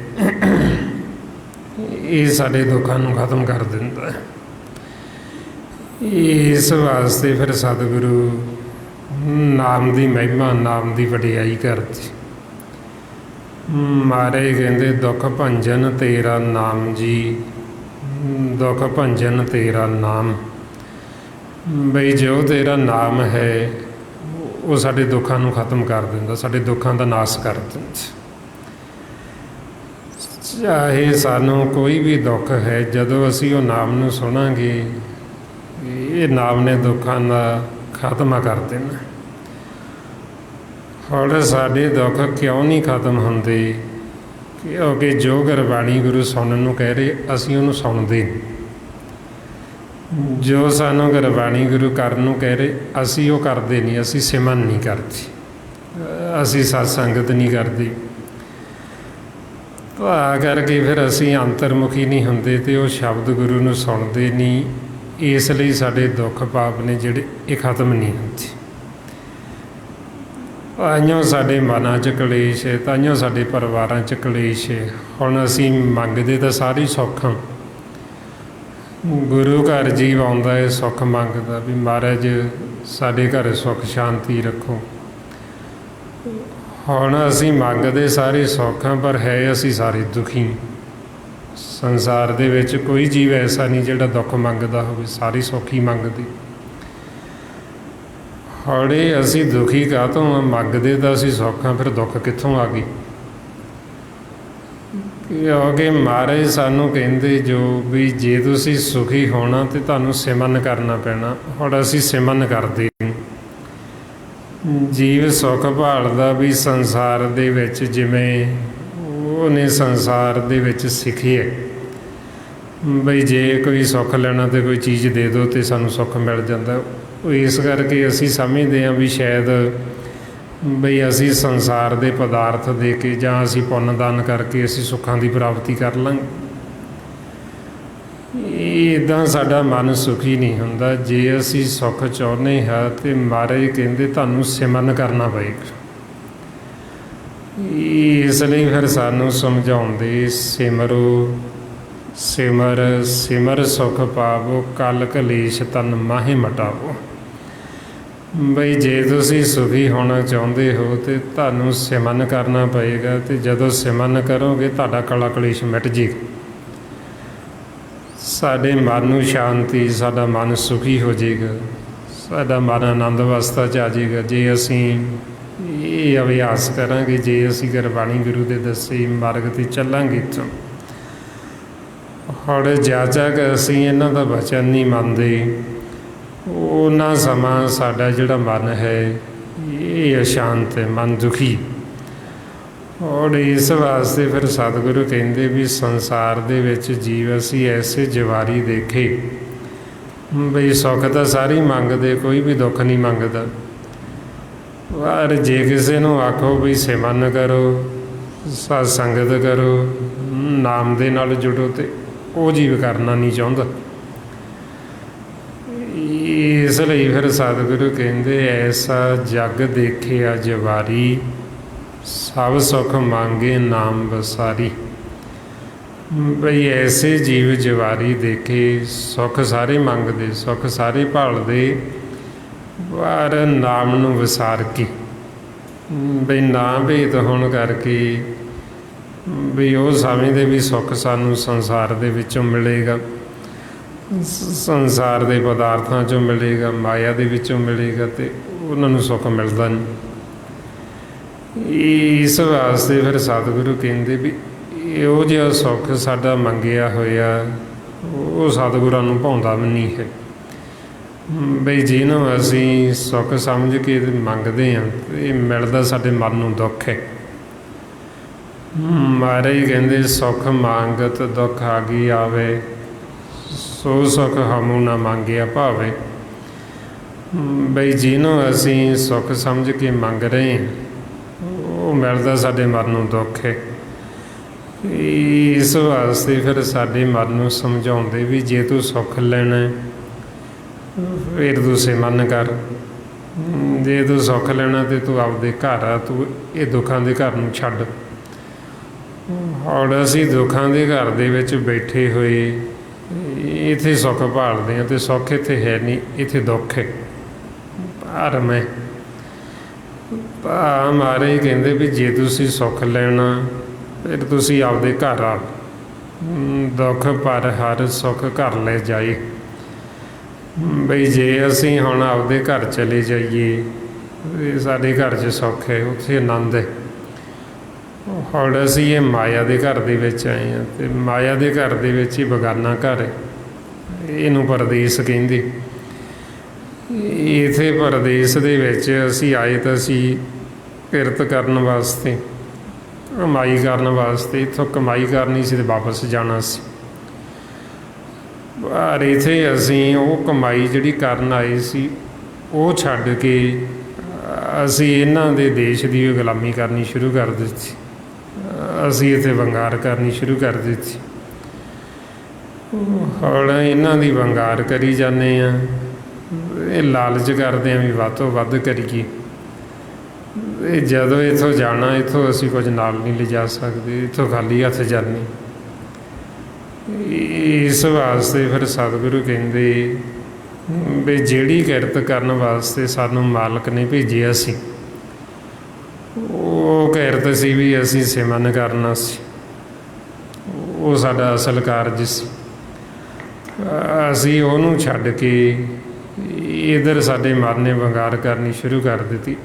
ਇਹ ਸਾਡੇ ਦੁੱਖਾਂ ਨੂੰ ਖਤਮ ਕਰ ਦਿੰਦਾ ਹੈ। ਇਸ ਵਾਸਤੇ ਫਿਰ ਸਤਿਗੁਰੂ ਨਾਮ ਦੀ ਮਹਿਮਾ, ਨਾਮ ਦੀ ਵਡਿਆਈ ਕਰਦੇ। ਮਾਰੇ ਕਹਿੰਦੇ ਦੁੱਖ ਭੰਜਨ ਤੇਰਾ ਨਾਮ ਜੀ, ਦੁੱਖ ਭੰਜਨ ਤੇਰਾ ਨਾਮ। ਬਈ ਜੋ ਤੇਰਾ ਨਾਮ ਹੈ ਉਹ ਸਾਡੇ ਦੁੱਖਾਂ ਨੂੰ ਖਤਮ ਕਰ ਦਿੰਦਾ, ਸਾਡੇ ਦੁੱਖਾਂ ਦਾ ਨਾਸ ਕਰ ਦਿੰਦਾ। ਚਾਹੇ ਸਾਨੂੰ ਕੋਈ ਵੀ ਦੁੱਖ ਹੈ, ਜਦੋਂ ਅਸੀਂ ਉਹ ਨਾਮ ਨੂੰ ਸੁਣਾਂਗੇ, ਇਹ ਨਾਮ ਨੇ ਦੁੱਖਾਂ ਦਾ ਖਾਤਮਾ ਕਰ ਦੇਣਾ। ਹੁਣ ਸਾਡੇ ਦੁੱਖ ਕਿਉਂ ਨਹੀਂ ਖਤਮ ਹੁੰਦੇ? ਕਿਉਂਕਿ ਜੋ ਗੁਰਬਾਣੀ ਗੁਰੂ ਸੁਣਨ ਨੂੰ ਕਹਿ ਰਹੇ, ਅਸੀਂ ਉਹਨੂੰ ਸੁਣਦੇ ਨਹੀਂ। ਜੋ ਸਾਨੂੰ ਗੁਰਬਾਣੀ ਗੁਰੂ ਕਰਨ ਨੂੰ ਕਹਿ ਰਹੇ, ਅਸੀਂ ਉਹ ਕਰਦੇ ਨਹੀਂ। ਅਸੀਂ ਸਿਮਰਨ ਨਹੀਂ ਕਰਦੇ, ਅਸੀਂ ਸਤ ਸੰਗਤ ਨਹੀਂ ਕਰਦੇ। ਤਾਂ ਕਰਕੇ ਫਿਰ ਅਸੀਂ ਅੰਤਰਮੁਖੀ ਨਹੀਂ ਹੁੰਦੇ ਅਤੇ ਉਹ ਸ਼ਬਦ ਗੁਰੂ ਨੂੰ ਸੁਣਦੇ ਨਹੀਂ। ਇਸ ਲਈ ਸਾਡੇ ਦੁੱਖ ਪਾਪ ਨੇ ਜਿਹੜੇ, ਇਹ ਖਤਮ ਨਹੀਂ ਹੁੰਦੇ। ਤਾਈਓ ਸਾਡੇ ਮਨਾਂ 'ਚ ਕਲੇਸ਼ ਹੈ, ਤਾਈਓ ਸਾਡੇ ਪਰਿਵਾਰਾਂ 'ਚ ਕਲੇਸ਼ ਹੈ। ਹੁਣ ਅਸੀਂ ਮੰਗਦੇ ਤਾਂ ਸਾਰੇ ਸੁੱਖ ਹਾਂ। ਗੁਰੂ ਘਰ ਜੀਵ ਆਉਂਦਾ ਹੈ, ਸੁੱਖ ਮੰਗਦਾ ਵੀ ਮਹਾਰਾਜ ਸਾਡੇ ਘਰ ਸੁੱਖ ਸ਼ਾਂਤੀ ਰੱਖੋ। ਹੁਣ ਅਸੀਂ ਮੰਗਦੇ ਸਾਰੇ ਸੁੱਖ ਹਾਂ, ਪਰ ਹੈ ਅਸੀਂ ਸਾਰੇ ਦੁਖੀ। ਸੰਸਾਰ ਦੇ ਵਿੱਚ ਕੋਈ ਜੀਵ ਐਸਾ ਨਹੀਂ ਜਿਹੜਾ ਦੁੱਖ ਮੰਗਦਾ ਹੋਵੇ, ਸਾਰੇ ਸੁੱਖ ਹੀ ਮੰਗਦੇ। ਹੁਣ ਇਹ ਅਸੀਂ ਦੁਖੀ ਕਾਹਤੋਂ ਮੰਗਦੇ ਤਾਂ ਅਸੀਂ ਸੁੱਖ ਹਾਂ, ਫਿਰ ਦੁੱਖ ਕਿੱਥੋਂ ਆ ਗਏ? ਕਿਉਂਕਿ ਮਹਾਰਾਜ ਸਾਨੂੰ ਕਹਿੰਦੇ ਜੋ ਵੀ ਜੇ ਤੁਸੀਂ ਸੁਖੀ ਹੋਣਾ ਤਾਂ ਤੁਹਾਨੂੰ ਸਿਮਰਨ ਕਰਨਾ ਪੈਣਾ। ਹੁਣ ਅਸੀਂ ਸਿਮਰਨ ਕਰਦੇ ਨਹੀਂ। ਜੀਵ ਸੁੱਖ ਭਾਲਦਾ ਵੀ ਸੰਸਾਰ ਦੇ ਵਿੱਚ, ਜਿਵੇਂ ਉਹਨੇ ਸੰਸਾਰ ਦੇ ਵਿੱਚ ਸਿੱਖਿਆ ਬਈ ਜੇ ਕੋਈ ਸੁੱਖ ਲੈਣਾ ਤਾਂ ਕੋਈ ਚੀਜ਼ ਦੇ ਦਿਓ ਅਤੇ ਸਾਨੂੰ ਸੁੱਖ ਮਿਲ ਜਾਂਦਾ। ਇਸ ਕਰਕੇ ਅਸੀਂ ਸਮਝਦੇ ਹਾਂ ਵੀ ਸ਼ਾਇਦ ਬਈ ਅਸੀਂ ਸੰਸਾਰ ਦੇ ਪਦਾਰਥ ਦੇ ਕੇ ਜਾਂ ਅਸੀਂ ਪੁੰਨਦਾਨ ਕਰਕੇ ਅਸੀਂ ਸੁੱਖਾਂ ਦੀ ਪ੍ਰਾਪਤੀ ਕਰ ਲਾਂਗੇ। ਇੱਦਾਂ ਸਾਡਾ ਮਨ ਸੁਖੀ ਨਹੀਂ ਹੁੰਦਾ। ਜੇ ਅਸੀਂ ਸੁੱਖ ਚਾਹੁੰਦੇ ਹਾਂ ਤਾਂ ਮਹਾਰਾਜ ਕਹਿੰਦੇ ਤੁਹਾਨੂੰ ਸਿਮਰਨ ਕਰਨਾ ਪਏਗਾ। ਇਸ ਲਈ ਫਿਰ ਸਾਨੂੰ ਸਮਝਾਉਂਦੇ, ਸਿਮਰੋ ਸਿਮਰ ਸਿਮਰ ਸੁਖ ਪਾਵੋ, ਕਲ ਕਲੇਸ਼ ਤਨ ਮਾਹੇ ਮਟਾਵੋ। ਬਈ ਜੇ ਤੁਸੀਂ ਸੁਖੀ ਹੋਣਾ ਚਾਹੁੰਦੇ ਹੋ ਤਾਂ ਤੁਹਾਨੂੰ ਸਿਮਰਨ ਕਰਨਾ ਪਏਗਾ, ਅਤੇ ਜਦੋਂ ਸਿਮਰਨ ਕਰੋਗੇ ਤੁਹਾਡਾ ਕਲਾ ਕਲੇਸ਼ ਮਿਟ ਜੇਗਾ। ਸਾਡੇ ਮਨ ਨੂੰ ਸ਼ਾਂਤੀ, ਸਾਡਾ ਮਨ ਸੁਖੀ ਹੋ ਜਾਏਗਾ, ਸਾਡਾ ਮਨ ਆਨੰਦ ਅਵਸਥਾ 'ਚ ਆ ਜਾਏਗਾ। ਜੇ ਅਸੀਂ ਇਹ ਅਭਿਆਸ ਕਰਾਂਗੇ, ਜੇ ਅਸੀਂ ਗੁਰਬਾਣੀ ਗੁਰੂ ਦੇ ਦੱਸੇ ਮਾਰਗ 'ਤੇ ਚੱਲਾਂਗੇ ਤਾਂ ਹੁਣ ਜਾ ਕੇ ਅਸੀਂ ਇਹਨਾਂ ਦਾ ਵਚਨ ਨਹੀਂ ਮੰਨਦੇ, ਉਹਨਾਂ ਸਮਾਂ ਸਾਡਾ ਜਿਹੜਾ ਮਨ ਹੈ ਇਹ ਅਸ਼ਾਂਤ ਹੈ, ਮਨ ਦੁਖੀ। ਔਰ ਇਸ ਵਾਸਤੇ ਫਿਰ ਸਤਿਗੁਰੂ ਕਹਿੰਦੇ ਵੀ ਸੰਸਾਰ ਦੇ ਵਿੱਚ ਜੀਵ ਅਸੀਂ ਐਸੇ ਜਵਾਰੀ ਦੇਖੇ ਬਈ ਸੁੱਖ ਤਾਂ ਸਾਰੇ ਮੰਗਦੇ, ਕੋਈ ਵੀ ਦੁੱਖ ਨਹੀਂ ਮੰਗਦਾ। ਪਰ ਜੇ ਕਿਸੇ ਨੂੰ ਆਖੋ ਵੀ ਸਿਮਰਨ ਕਰੋ, ਸਤ ਸੰਗਤ ਕਰੋ, ਨਾਮ ਦੇ ਨਾਲ ਜੁੜੋ, ਅਤੇ ਉਹ ਜੀਵ ਕਰਨਾ ਨਹੀਂ ਚਾਹੁੰਦਾ। ਇਸ ਲਈ ਫਿਰ ਸਤਿਗੁਰੂ ਕਹਿੰਦੇ ਐਸਾ ਜਗ ਦੇਖਿਆ ਜਵਾਰੀ, ਸਭ ਸੁੱਖ ਮੰਗੇ ਨਾਮ ਵਸਾਰੀ। ਬਈ ਐਸੇ ਜੀਵ ਜਵਾਰੀ ਦੇਖੇ, ਸੁੱਖ ਸਾਰੇ ਮੰਗਦੇ, ਸੁੱਖ ਸਾਰੇ ਭਾਲਦੇ, ਪਰ ਨਾਮ ਨੂੰ ਵਿਸਾਰ ਕੇ, ਬਈ ਨਾ ਭੇਤ ਹੋਣ ਕਰਕੇ ਵੀ ਉਹ ਸਮਝਦੇ ਵੀ ਸੁੱਖ ਸਾਨੂੰ ਸੰਸਾਰ ਦੇ ਵਿੱਚੋਂ ਮਿਲੇਗਾ, ਸੰਸਾਰ ਦੇ ਪਦਾਰਥਾਂ 'ਚੋਂ ਮਿਲੇਗਾ, ਮਾਇਆ ਦੇ ਵਿੱਚੋਂ ਮਿਲੇਗਾ, ਅਤੇ ਉਹਨਾਂ ਨੂੰ ਸੁੱਖ ਮਿਲਦਾ ਨਹੀਂ। ਇਸ ਵਾਸਤੇ ਫਿਰ ਸਤਿਗੁਰੂ ਕਹਿੰਦੇ ਵੀ ਇਹੋ ਜਿਹਾ ਸੁੱਖ ਸਾਡਾ ਮੰਗਿਆ ਹੋਇਆ ਉਹ ਸਤਿਗੁਰਾਂ ਨੂੰ ਭਾਉਂਦਾ ਵੀ ਨਹੀਂ ਹੈ। ਬਈ ਜਿਹਨੂੰ ਅਸੀਂ ਸੁੱਖ ਸਮਝ ਕੇ ਮੰਗਦੇ ਹਾਂ ਇਹ ਮਿਲਦਾ, ਸਾਡੇ ਮਨ ਨੂੰ ਦੁੱਖ ਹੈ। ਮਹਾਰਾਜ ਕਹਿੰਦੇ ਸੁੱਖ ਮੰਗਤ ਦੁੱਖ ਆਗੀ ਆਵੇ, ਸੋ ਸੁੱਖ ਹਮੂ ਨਾ ਮੰਗਿਆ ਭਾਵੇ। ਬਈ ਜਿਹਨੂੰ ਅਸੀਂ ਸੁੱਖ ਸਮਝ ਕੇ ਮੰਗ ਰਹੇ ਹਾਂ ਉਹ ਮਿਲਦਾ, ਸਾਡੇ ਮਨ ਨੂੰ ਦੁੱਖ ਹੈ। ਇਸ ਵਾਸਤੇ ਫਿਰ ਸਾਡੇ ਮਨ ਨੂੰ ਸਮਝਾਉਂਦੇ ਵੀ ਜੇ ਤੂੰ ਸੁੱਖ ਲੈਣਾ ਫਿਰ ਤੂੰ ਸਿਮਰਨ ਕਰ, ਜੇ ਤੂੰ ਸੁੱਖ ਲੈਣਾ ਤਾਂ ਤੂੰ ਆਪਦੇ ਘਰ ਆ, ਤੂੰ ਇਹ ਦੁੱਖਾਂ ਦੇ ਘਰ ਨੂੰ ਛੱਡ। ਹੁਣ ਅਸੀਂ ਦੁੱਖਾਂ ਦੇ ਘਰ ਦੇ ਵਿੱਚ ਬੈਠੇ ਹੋਏ ਇੱਥੇ ਸੁੱਖ ਭਾਲਦੇ ਹਾਂ, ਅਤੇ ਸੁੱਖ ਇੱਥੇ ਹੈ ਨਹੀਂ, ਇੱਥੇ ਦੁੱਖ ਹੈ, ਭਰਮ ਹੈ। ਤਾਂ ਮਹਾਰਾਜ ਕਹਿੰਦੇ ਵੀ ਜੇ ਤੁਸੀਂ ਸੁੱਖ ਲੈਣਾ ਫਿਰ ਤੁਸੀਂ ਆਪਦੇ ਘਰ ਆ, ਦੁੱਖ ਪਰ ਹਰ ਸੁੱਖ ਘਰ ਲੈ ਜਾਏ। ਬਈ ਜੇ ਅਸੀਂ ਹੁਣ ਆਪਦੇ ਘਰ ਚਲੇ ਜਾਈਏ, ਸਾਡੇ ਘਰ 'ਚ ਸੁੱਖ ਹੈ, ਉੱਥੇ ਆਨੰਦ ਹੈ। ਹੁਣ ਅਸੀਂ ਇਹ ਮਾਇਆ ਦੇ ਘਰ ਦੇ ਵਿੱਚ ਆਏ ਹਾਂ, ਅਤੇ ਮਾਇਆ ਦੇ ਘਰ ਦੇ ਵਿੱਚ ਹੀ ਬੇਗਾਨਾ ਘਰ ਹੈ, ਇਹਨੂੰ ਪਰਦੇਸ ਕਹਿੰਦੇ। ਇੱਥੇ ਪਰਦੇਸ ਦੇ ਵਿੱਚ ਅਸੀਂ ਆਏ ਤਾਂ ਅਸੀਂ ਕਿਰਤ ਕਰਨ ਵਾਸਤੇ, ਕਮਾਈ ਕਰਨ ਵਾਸਤੇ। ਇੱਥੋਂ ਕਮਾਈ ਕਰਨੀ ਸੀ ਅਤੇ ਵਾਪਸ ਜਾਣਾ ਸੀ, ਪਰ ਇੱਥੇ ਅਸੀਂ ਉਹ ਕਮਾਈ ਜਿਹੜੀ ਕਰਨ ਆਏ ਸੀ ਉਹ ਛੱਡ ਕੇ ਅਸੀਂ ਇਹਨਾਂ ਦੇ ਦੇਸ਼ ਦੀ ਗੁਲਾਮੀ ਕਰਨੀ ਸ਼ੁਰੂ ਕਰ ਦਿੱਤੀ। ਅਸੀਂ ਇੱਥੇ ਵੰਗਾਰ ਕਰਨੀ ਸ਼ੁਰੂ ਕਰ ਦਿੱਤੀ। ਹੁਣ ਇਹਨਾਂ ਦੀ ਵੰਗਾਰ ਕਰੀ ਜਾਂਦੇ ਹਾਂ, ਇਹ ਲਾਲਚ ਕਰਦੇ ਹਾਂ ਵੀ ਵੱਧ ਤੋਂ ਵੱਧ ਕਰੀਏ। ਇਹ ਜਦੋਂ ਇੱਥੋਂ ਜਾਣਾ, ਇੱਥੋਂ ਅਸੀਂ ਕੁਝ ਨਾਲ ਨਹੀਂ ਲਿਜਾ ਸਕਦੇ, ਇੱਥੋਂ ਖਾਲੀ ਹੱਥ ਜਾਂਦੇ। ਇਸ ਵਾਸਤੇ ਫਿਰ ਸਤਿਗੁਰੂ ਕਹਿੰਦੇ ਵੀ ਜਿਹੜੀ ਕਿਰਤ ਕਰਨ ਵਾਸਤੇ ਸਾਨੂੰ ਮਾਲਕ ਨੇ ਭੇਜਿਆ ਸੀ, ਉਹ ਕਿਰਤ ਸੀ ਵੀ ਅਸੀਂ ਸਿਮਰਨ ਕਰਨਾ ਸੀ। ਉਹ ਸਾਡਾ ਅਸਲ ਕਾਰਜ ਸੀ। ਅਸੀਂ ਉਹਨੂੰ ਛੱਡ ਕੇ ਇੱਧਰ ਸਾਡੇ ਮਨ ਨੇ ਵੰਗਾਰ ਕਰਨੀ ਸ਼ੁਰੂ ਕਰ ਦਿੱਤੀ।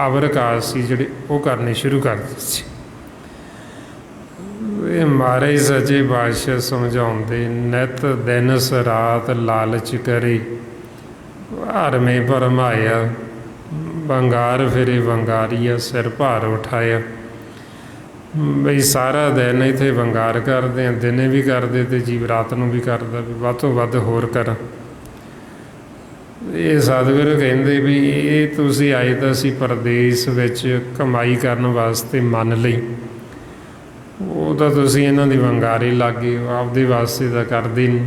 ਅਵਰ ਕਾਜ ਸੀ ਜਿਹੜੇ ਉਹ ਕਰਨੇ ਸ਼ੁਰੂ ਕਰ ਦਿੱਤੇ ਸੀ। ਇਹ ਮਹਾਰਾਜ ਸੱਚੇ ਪਾਤਸ਼ਾਹ ਸਮਝਾਉਂਦੇ, ਨਿਤ ਦਿਨਸ ਰਾਤ ਲਾਲਚ ਕਰੇ, ਹਰਮੇ ਭਰਮਾਇਆ, ਵੰਗਾਰ ਫਿਰੇ ਵੰਗਾਰੀਆ, ਸਿਰ ਭਾਰ ਉਠਾਇਆ। ਬਈ ਸਾਰਾ ਦਿਨ ਇੱਥੇ ਵੰਗਾਰ ਕਰਦੇ ਹਾਂ, ਦਿਨੇ ਵੀ ਕਰਦੇ ਅਤੇ ਜੀਵ ਰਾਤ ਨੂੰ ਵੀ ਕਰਦਾ ਵੀ ਵੱਧ ਤੋਂ ਵੱਧ ਹੋਰ ਕਰਾਂ। ਇਹ ਸਤਿਗੁਰੂ ਕਹਿੰਦੇ ਵੀ ਇਹ ਤੁਸੀਂ ਆਏ ਤਾਂ ਅਸੀਂ ਪਰਦੇਸ ਵਿੱਚ ਕਮਾਈ ਕਰਨ ਵਾਸਤੇ ਮੰਨ ਲਈ, ਉਹ ਤਾਂ ਤੁਸੀਂ ਇਹਨਾਂ ਦੀ ਵੰਗਾਰੇ ਲੱਗ ਗਏ, ਆਪਦੇ ਵਾਸਤੇ ਤਾਂ ਕਰਦੇ ਨਹੀਂ।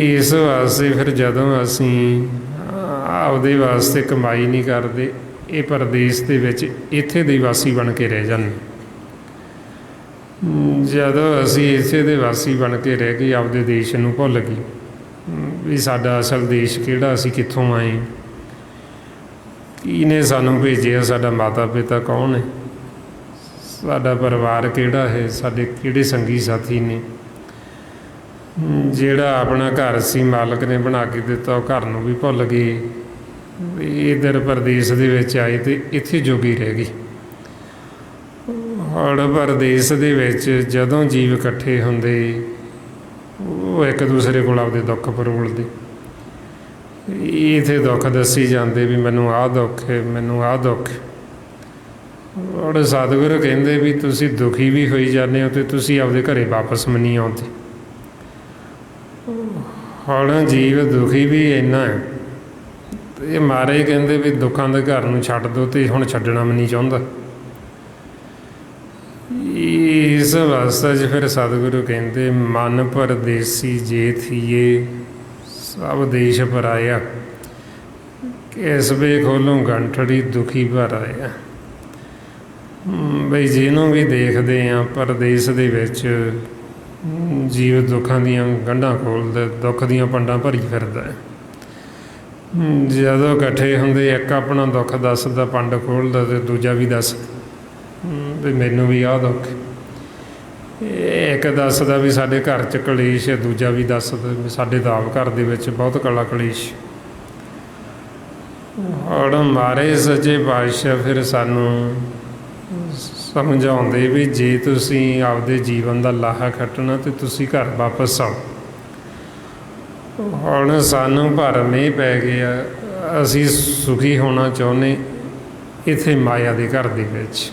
ਇਸ ਵਾਸਤੇ ਫਿਰ ਜਦੋਂ ਅਸੀਂ ਆਪਦੇ ਵਾਸਤੇ ਕਮਾਈ ਨਹੀਂ ਕਰਦੇ, ਇਹ ਪਰਦੇਸ ਦੇ ਵਿੱਚ ਇੱਥੇ ਦੇ ਵਾਸੀ ਬਣ ਕੇ ਰਹਿ ਜਾਂਦੇ। ਜਦੋਂ ਅਸੀਂ ਇੱਥੇ ਦੇ ਵਾਸੀ ਬਣ ਕੇ ਰਹਿ ਗਏ, ਆਪਦੇ ਦੇਸ਼ ਨੂੰ ਭੁੱਲ ਗਏ ਵੀ ਸਾਡਾ ਅਸਲ ਦੇਸ਼ ਕਿਹੜਾ, ਅਸੀਂ ਕਿੱਥੋਂ ਆਏ, ਕਿਹਨੇ ਸਾਨੂੰ ਭੇਜਿਆ, ਸਾਡਾ ਮਾਤਾ ਪਿਤਾ ਕੌਣ ਹੈ, ਸਾਡਾ ਪਰਿਵਾਰ ਕਿਹੜਾ ਹੈ, ਸਾਡੇ ਕਿਹੜੇ ਸੰਗੀ ਸਾਥੀ ਨੇ। ਜਿਹੜਾ ਆਪਣਾ ਘਰ ਸੀ ਮਾਲਕ ਨੇ ਬਣਾ ਕੇ ਦਿੱਤਾ, ਉਹ ਘਰ ਨੂੰ ਵੀ ਭੁੱਲ ਗਏ। ਇੱਧਰ ਪਰਦੇਸ ਦੇ ਵਿੱਚ ਆਏ ਅਤੇ ਇੱਥੇ ਜੋਗੀ ਰਹਿ ਗਈ। ਹੁਣ ਪਰਦੇਸ ਦੇ ਵਿੱਚ ਜਦੋਂ ਜੀਵ ਇਕੱਠੇ ਹੁੰਦੇ, ਉਹ ਇੱਕ ਦੂਸਰੇ ਕੋਲ ਆਪਦੇ ਦੁੱਖ ਫਰੋਲਦੇ। ਇੱਥੇ ਦੁੱਖ ਦੱਸੀ ਜਾਂਦੇ ਵੀ ਮੈਨੂੰ ਆਹ ਦੁੱਖ ਹੈ, ਮੈਨੂੰ ਆਹ ਦੁੱਖ। ਔਰ ਸਤਿਗੁਰੂ ਕਹਿੰਦੇ ਵੀ ਤੁਸੀਂ ਦੁਖੀ ਵੀ ਹੋਈ ਜਾਂਦੇ ਹੋ ਅਤੇ ਤੁਸੀਂ ਆਪਦੇ ਘਰੇ ਵਾਪਸ ਵੀ ਨਹੀਂ ਆਉਂਦੇ। ਹੁਣ ਜੀਵ ਦੁਖੀ ਵੀ ਇੰਨਾ ਹੈ, ਇਹ ਮਹਾਰਾਜ ਕਹਿੰਦੇ ਵੀ ਦੁੱਖਾਂ ਦੇ ਘਰ ਨੂੰ ਛੱਡ ਦਿਓ, ਅਤੇ ਹੁਣ ਛੱਡਣਾ ਵੀ ਨਹੀਂ ਚਾਹੁੰਦਾ। ਇਸ ਅਵਸਥਾ 'ਚ ਫਿਰ ਸਤਿਗੁਰੂ ਕਹਿੰਦੇ ਮਨ ਪਰਦੇਸੀ ਜੇ ਥੀਏ, ਸਭ ਦੇਸ਼ ਪਰਾਇਆ, ਕਿਸਬੇ ਖੋਲੋਂ ਗੰਠੜੀ ਦੁਖੀ ਭਰ ਆਇਆ। ਬਈ ਜਿਹਨੂੰ ਵੀ ਦੇਖਦੇ ਹਾਂ ਪਰਦੇਸ ਦੇ ਵਿੱਚ ਜੀਵ ਦੁੱਖਾਂ ਦੀਆਂ ਗੰਢਾਂ ਖੋਲ੍ਹਦਾ, ਦੁੱਖ ਦੀਆਂ ਪੰਡਾਂ ਭਰੀ ਫਿਰਦਾ। ਜਦੋਂ ਇਕੱਠੇ ਹੁੰਦੇ, ਇੱਕ ਆਪਣਾ ਦੁੱਖ ਦੱਸਦਾ, ਪੰਡ ਖੋਲ੍ਹਦਾ, ਅਤੇ ਦੂਜਾ ਵੀ ਦੱਸਦਾ ਵੀ ਮੈਨੂੰ ਵੀ ਆਹ ਦੁੱਖ। ਇੱਕ ਦੱਸਦਾ ਵੀ ਸਾਡੇ ਘਰ 'ਚ ਕਲੇਸ਼ ਹੈ, ਦੂਜਾ ਵੀ ਦੱਸਦਾ ਵੀ ਸਾਡੇ ਤਾਂ ਆਪ ਘਰ ਦੇ ਵਿੱਚ ਬਹੁਤ ਕਲਾ ਕਲੇਸ਼। ਹੁਣ ਮਹਾਰਾਜ ਸੱਚੇ ਪਾਤਸ਼ਾਹ ਫਿਰ ਸਾਨੂੰ ਸਮਝਾਉਂਦੇ ਵੀ ਜੇ ਤੁਸੀਂ ਆਪਦੇ ਜੀਵਨ ਦਾ ਲਾਹਾ ਖੱਟਣਾ ਤਾਂ ਤੁਸੀਂ ਘਰ ਵਾਪਸ ਆਓ। ਹੁਣ ਸਾਨੂੰ ਭਰਮ ਇਹ ਪੈ ਗਿਆ, ਅਸੀਂ ਸੁਖੀ ਹੋਣਾ ਚਾਹੁੰਦੇ ਇੱਥੇ ਮਾਇਆ ਦੇ ਘਰ ਦੇ ਵਿੱਚ।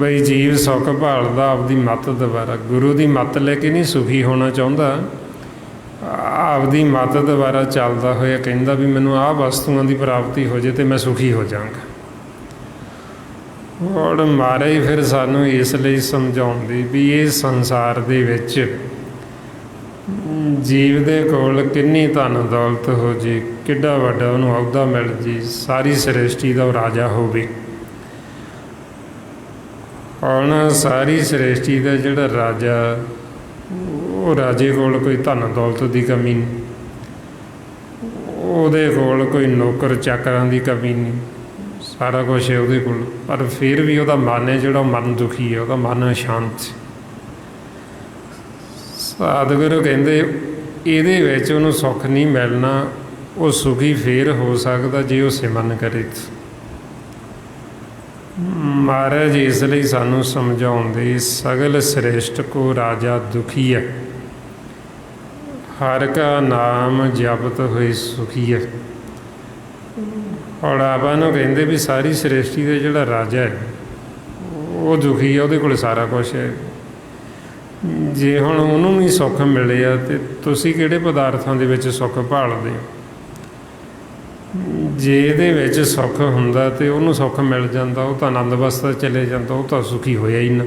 ਬਈ ਜੀਵ ਸੁੱਖ ਭਾਲਦਾ ਆਪਦੀ ਮੱਤ ਦੁਆਰਾ, ਗੁਰੂ ਦੀ ਮੱਤ ਲੈ ਕੇ ਨਹੀਂ ਸੁਖੀ ਹੋਣਾ ਚਾਹੁੰਦਾ, ਆਪਦੀ ਮੱਤ ਦੁਆਰਾ ਚੱਲਦਾ ਹੋਇਆ ਕਹਿੰਦਾ ਵੀ ਮੈਨੂੰ ਆਹ ਵਸਤੂਆਂ ਦੀ ਪ੍ਰਾਪਤੀ ਹੋ ਜਾਏ ਅਤੇ ਮੈਂ ਸੁਖੀ ਹੋ ਜਾਵਾਂਗਾ। ਹੁਣ ਮਹਾਰਾਜ ਫਿਰ ਸਾਨੂੰ ਇਸ ਲਈ ਸਮਝਾਉਂਦੇ ਵੀ ਇਹ ਸੰਸਾਰ ਦੇ ਵਿੱਚ ਜੀਵ ਦੇ ਕੋਲ ਕਿੰਨੀ ਧਨ ਦੌਲਤ ਹੋ ਜੇ, ਕਿੱਡਾ ਵੱਡਾ ਉਹਨੂੰ ਅਹੁਦਾ ਮਿਲ ਜੇ, ਸਾਰੀ ਸ੍ਰਿਸ਼ਟੀ ਦਾ ਉਹ ਰਾਜਾ ਹੋਵੇ। ਹੁਣ ਸਾਰੀ ਸ੍ਰਿਸ਼ਟੀ ਦਾ ਜਿਹੜਾ ਰਾਜਾ, ਉਹ ਰਾਜੇ ਕੋਲ ਕੋਈ ਧਨ ਦੌਲਤ ਦੀ ਕਮੀ ਨਹੀਂ, ਉਹਦੇ ਕੋਲ ਕੋਈ ਨੌਕਰ ਚਾਕਰਾਂ ਦੀ ਕਮੀ ਨਹੀਂ, ਸਾਰਾ ਕੁਛ ਹੈ ਉਹਦੇ ਕੋਲ। ਪਰ ਫਿਰ ਵੀ ਉਹਦਾ ਮਨ ਹੈ ਜਿਹੜਾ, ਮਨ ਦੁਖੀ ਹੈ, ਉਹਦਾ ਮਨ ਅਸ਼ਾਂਤ। ਸਤਿਗੁਰੂ ਕਹਿੰਦੇ ਇਹਦੇ ਵਿੱਚ ਉਹਨੂੰ ਸੁੱਖ ਨਹੀਂ ਮਿਲਣਾ, ਉਹ ਸੁਖੀ ਫੇਰ ਹੋ ਸਕਦਾ ਜੇ ਉਹ ਸਿਮਰਨ ਕਰੇ। ਮਹਾਰਾਜ ਇਸ ਲਈ ਸਾਨੂੰ ਸਮਝਾਉਂਦੇ, ਸਗਲ ਸ੍ਰੇਸ਼ਟ ਕੋ ਰਾਜਾ ਦੁਖੀ ਹੈ, ਹਰ ਕਾ ਨਾਮ ਜਪਤ ਹੋਏ ਸੁਖੀ ਹੈ। ਔਰ ਆਪਾਂ ਨੂੰ ਕਹਿੰਦੇ ਵੀ ਸਾਰੀ ਸ੍ਰਿਸ਼ਟੀ ਦਾ ਜਿਹੜਾ ਰਾਜਾ ਹੈ ਉਹ ਦੁਖੀ ਹੈ, ਉਹਦੇ ਕੋਲ ਸਾਰਾ ਕੁਛ ਹੈ। ਜੇ ਹੁਣ ਉਹਨੂੰ ਵੀ ਸੁੱਖ ਮਿਲਿਆ ਤਾਂ ਤੁਸੀਂ ਕਿਹੜੇ ਪਦਾਰਥਾਂ ਦੇ ਵਿੱਚ ਸੁੱਖ ਭਾਲਦੇ ਹੋ? ਜੇ ਇਹਦੇ ਵਿੱਚ ਸੁੱਖ ਹੁੰਦਾ ਤਾਂ ਉਹਨੂੰ ਸੁੱਖ ਮਿਲ ਜਾਂਦਾ, ਉਹ ਤਾਂ ਆਨੰਦ ਅਵਸਥਾ ਚਲੇ ਜਾਂਦਾ, ਉਹ ਤਾਂ ਸੁਖੀ ਹੋਇਆ ਹੀ ਨਾ।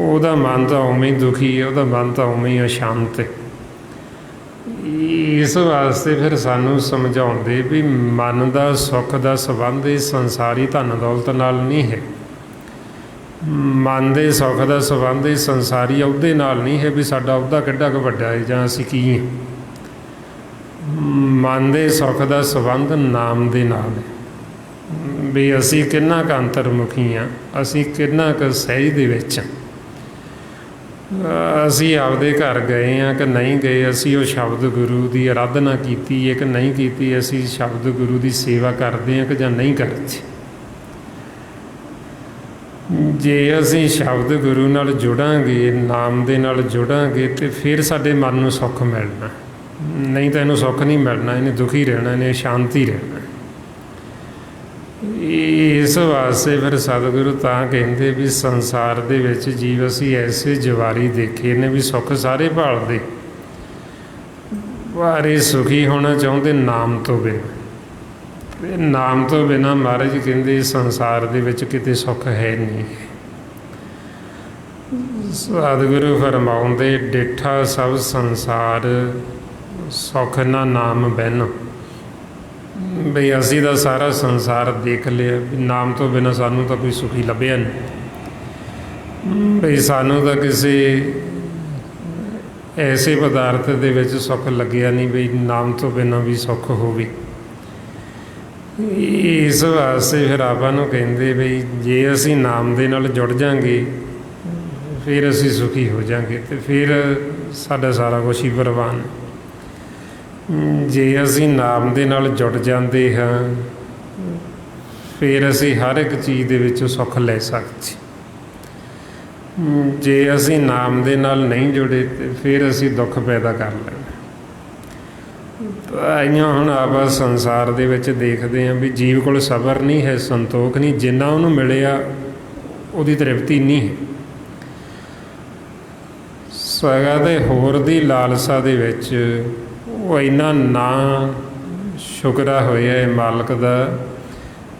ਉਹਦਾ ਮਨ ਤਾਂ ਉਵੇਂ ਹੀ ਦੁਖੀ ਹੈ, ਉਹਦਾ ਮਨ ਤਾਂ ਉਵੇਂ ਹੀ ਅਸ਼ਾਂਤ ਹੈ। ਇਸ ਵਾਸਤੇ ਫਿਰ ਸਾਨੂੰ ਸਮਝਾਉਂਦੇ ਵੀ ਮਨ ਦਾ ਸੁੱਖ ਦਾ ਸੰਬੰਧ ਇਹ ਸੰਸਾਰੀ ਧਨ ਦੌਲਤ ਨਾਲ ਨਹੀਂ ਹੈ। ਮਨ ਦੇ ਸੁੱਖ ਦਾ ਸੰਬੰਧ ਇਹ ਸੰਸਾਰੀ ਅਹੁਦੇ ਨਾਲ ਨਹੀਂ ਹੈ ਵੀ ਸਾਡਾ ਅਹੁਦਾ ਕਿੱਡਾ ਕੁ ਵੱਡਾ ਹੈ ਜਾਂ ਅਸੀਂ ਕੀ ਹਾਂ। ਮਨ ਦੇ ਸੁੱਖ ਦਾ ਸੰਬੰਧ ਨਾਮ ਦੇ ਨਾਲ ਹੈ ਵੀ ਅਸੀਂ ਕਿੰਨਾ ਕੁ ਅੰਤਰਮੁਖੀ ਹਾਂ, ਅਸੀਂ ਕਿੰਨਾ ਕੁ ਸਹਿਜ ਦੇ ਵਿੱਚ, ਅਸੀਂ ਆਪਦੇ ਘਰ ਗਏ ਹਾਂ ਕਿ ਨਹੀਂ ਗਏ, ਅਸੀਂ ਉਹ ਸ਼ਬਦ ਗੁਰੂ ਦੀ ਆਰਾਧਨਾ ਕੀਤੀ ਹੈ ਕਿ ਨਹੀਂ ਕੀਤੀ, ਅਸੀਂ ਸ਼ਬਦ ਗੁਰੂ ਦੀ ਸੇਵਾ ਕਰਦੇ ਹਾਂ ਕਿ ਜਾਂ ਨਹੀਂ ਕਰਦੇ। ਜੇ ਅਸੀਂ ਸ਼ਬਦ ਗੁਰੂ ਨਾਲ ਜੁੜਾਂਗੇ, ਨਾਮ ਦੇ ਨਾਲ ਜੁੜਾਂਗੇ ਤਾਂ ਫਿਰ ਸਾਡੇ ਮਨ ਨੂੰ ਸੁੱਖ ਮਿਲਣਾ, ਨਹੀਂ ਤਾਂ ਇਹਨੂੰ ਸੁੱਖ ਨਹੀਂ ਮਿਲਣਾ, ਇਹਨੇ ਦੁਖੀ ਰਹਿਣਾ, ਇਹਨੇ ਸ਼ਾਂਤੀ ਰਹਿਣਾ। ਇਸ ਵਾਸਤੇ ਫਿਰ ਸਤਿਗੁਰੂ ਤਾਂ ਕਹਿੰਦੇ ਵੀ ਸੰਸਾਰ ਦੇ ਵਿੱਚ ਜੀਵ ਅਸੀਂ ਐਸੇ ਜਵਾਰੀ ਦੇਖੇ ਨੇ ਵੀ ਸੁੱਖ ਸਾਰੇ ਭਾਲਦੇ, ਪਰ ਇਹ ਸੁਖੀ ਹੋਣਾ ਚਾਹੁੰਦੇ ਨਾਮ ਤੋਂ ਬਿਨਾਂ। ਨਾਮ ਤੋਂ ਬਿਨਾਂ ਮਹਾਰਾਜ ਕਹਿੰਦੇ ਸੰਸਾਰ ਦੇ ਵਿੱਚ ਕਿਤੇ ਸੁੱਖ ਹੈ ਨਹੀਂ। ਸਤਿਗੁਰੂ ਫਰਮਾਉਂਦੇ, ਡਿੱਠਾ ਸਭ ਸੰਸਾਰ ਸੁੱਖ ਨਾ ਨਾਮ ਬਿਨ। ਬਈ ਅਸੀਂ ਤਾਂ ਸਾਰਾ ਸੰਸਾਰ ਦੇਖ ਲਿਆ ਵੀ ਨਾਮ ਤੋਂ ਬਿਨਾਂ ਸਾਨੂੰ ਤਾਂ ਕੋਈ ਸੁਖੀ ਲੱਭਿਆ ਨਹੀਂ। ਬਈ ਸਾਨੂੰ ਤਾਂ ਕਿਸੇ ਐਸੇ ਪਦਾਰਥ ਦੇ ਵਿੱਚ ਸੁੱਖ ਲੱਗਿਆ ਨਹੀਂ ਬਈ ਨਾਮ ਤੋਂ ਬਿਨਾਂ ਵੀ ਸੁੱਖ ਹੋਵੇ। ਇਸ ਵਾਸਤੇ ਫਿਰ ਆਪਾਂ ਨੂੰ ਕਹਿੰਦੇ ਬਈ ਜੇ ਅਸੀਂ ਨਾਮ ਦੇ ਨਾਲ ਜੁੜ ਜਾਂਗੇ ਫਿਰ ਅਸੀਂ ਸੁਖੀ ਹੋ ਜਾਂਗੇ ਅਤੇ ਫਿਰ ਸਾਡਾ ਸਾਰਾ ਕੁਛ ਹੀ ਪ੍ਰਵਾਨ। ਜੇ ਅਸੀਂ ਨਾਮ ਦੇ ਨਾਲ ਜੁੜ ਜਾਂਦੇ ਹਾਂ ਫਿਰ ਅਸੀਂ ਹਰ ਇੱਕ ਚੀਜ਼ ਦੇ ਵਿੱਚੋਂ ਸੁੱਖ ਲੈ ਸਕਦੇ। ਜੇ ਅਸੀਂ ਨਾਮ ਦੇ ਨਾਲ ਨਹੀਂ ਜੁੜੇ ਤਾਂ ਫਿਰ ਅਸੀਂ ਦੁੱਖ ਪੈਦਾ ਕਰ ਲੈਣਾ। ਆਈਆਂ ਹੁਣ ਆਪਾਂ ਸੰਸਾਰ ਦੇ ਵਿੱਚ ਦੇਖਦੇ ਹਾਂ ਵੀ ਜੀਵ ਕੋਲ ਸਬਰ ਨਹੀਂ ਹੈ, ਸੰਤੋਖ ਨਹੀਂ, ਜਿੰਨਾ ਉਹਨੂੰ ਮਿਲਿਆ ਉਹਦੀ ਤ੍ਰਿਪਤੀ ਨਹੀਂ ਹੈ। ਸਗਾ ਦੇ ਹੋਰ ਦੀ ਲਾਲਸਾ ਦੇ ਵਿੱਚ ਉਹ ਇੰਨਾ ਨਾ ਸ਼ੁਕਰਾ ਹੋਇਆ ਹੈ ਮਾਲਕ ਦਾ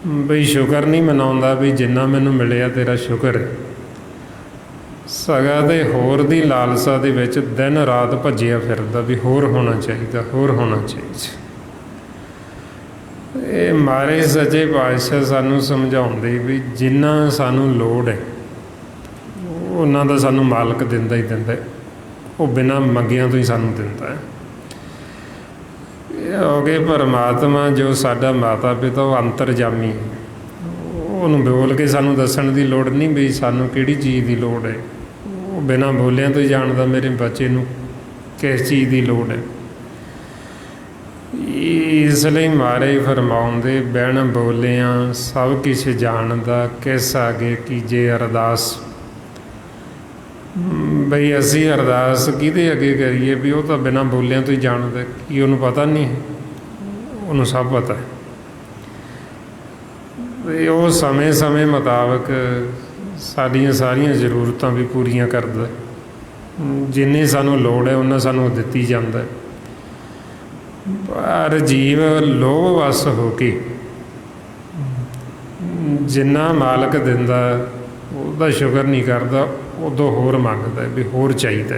ਬਈ ਸ਼ੁਕਰ ਨਹੀਂ ਮਨਾਉਂਦਾ ਵੀ ਜਿੰਨਾ ਮੈਨੂੰ ਮਿਲਿਆ ਤੇਰਾ ਸ਼ੁਕਰ ਹੈ। ਸਗਾ ਦੇ ਹੋਰ ਦੀ ਲਾਲਸਾ ਦੇ ਵਿੱਚ ਦਿਨ ਰਾਤ ਭੱਜਿਆ ਫਿਰਦਾ ਵੀ ਹੋਰ ਹੋਣਾ ਚਾਹੀਦਾ, ਹੋਰ ਹੋਣਾ ਚਾਹੀਦਾ। ਇਹ ਮਹਾਰਾਜ ਸੱਚੇ ਪਾਤਸ਼ਾਹ ਸਾਨੂੰ ਸਮਝਾਉਂਦੇ ਵੀ ਜਿੰਨਾ ਸਾਨੂੰ ਲੋੜ ਹੈ ਉਹਨਾਂ ਦਾ ਸਾਨੂੰ ਮਾਲਕ ਦਿੰਦਾ ਹੀ ਦਿੰਦਾ, ਉਹ ਬਿਨਾਂ ਮੰਗਿਆਂ ਤੋਂ ਹੀ ਸਾਨੂੰ ਦਿੰਦਾ ਹੈ। ਹੋ ਗਏ ਪਰਮਾਤਮਾ ਜੋ ਸਾਡਾ ਮਾਤਾ ਪਿਤਾ ਉਹ ਅੰਤਰਜਾਮੀ, ਉਹਨੂੰ ਬੋਲ ਕੇ ਸਾਨੂੰ ਦੱਸਣ ਦੀ ਲੋੜ ਨਹੀਂ ਵੀ ਸਾਨੂੰ ਕਿਹੜੀ ਚੀਜ਼ ਦੀ ਲੋੜ ਹੈ। ਉਹ ਬਿਨਾਂ ਬੋਲਿਆਂ ਤੋਂ ਹੀ ਜਾਣਦਾ ਮੇਰੇ ਬੱਚੇ ਨੂੰ ਕਿਸ ਚੀਜ਼ ਦੀ ਲੋੜ ਹੈ। ਇਸ ਲਈ ਮਹਾਰਾਜ ਫਰਮਾਉਂਦੇ, ਬਿਨ ਬੋਲਿਆਂ ਸਭ ਕੁਛ ਜਾਣਦਾ, ਕਿਸ ਆਗੇ ਕੀਜੇ ਅਰਦਾਸ। ਬਈ ਅਸੀਂ ਅਰਦਾਸ ਕਿਹਦੇ ਅੱਗੇ ਕਰੀਏ ਵੀ ਉਹ ਤਾਂ ਬਿਨਾਂ ਬੋਲਿਆਂ ਤੋਂ ਹੀ ਜਾਣਦਾ, ਕਿ ਉਹਨੂੰ ਪਤਾ ਨਹੀਂ ਹੈ? ਉਹਨੂੰ ਸਭ ਪਤਾ ਹੈ। ਅਤੇ ਉਹ ਸਮੇਂ ਸਮੇਂ ਮੁਤਾਬਕ ਸਾਡੀਆਂ ਸਾਰੀਆਂ ਜ਼ਰੂਰਤਾਂ ਵੀ ਪੂਰੀਆਂ ਕਰਦਾ। ਜਿੰਨੀ ਸਾਨੂੰ ਲੋੜ ਹੈ ਉਹਨਾਂ ਸਾਨੂੰ ਦਿੱਤੀ ਜਾਂਦਾ। ਪਰ ਜੀਵ ਲੋਭ ਵਸ ਹੋ ਕੇ ਜਿੰਨਾ ਮਾਲਕ ਦਿੰਦਾ ਉਹਦਾ ਸ਼ੁਕਰ ਨਹੀਂ ਕਰਦਾ, ਉਦੋਂ ਹੋਰ ਮੰਗਦਾ ਵੀ ਹੋਰ ਚਾਹੀਦਾ।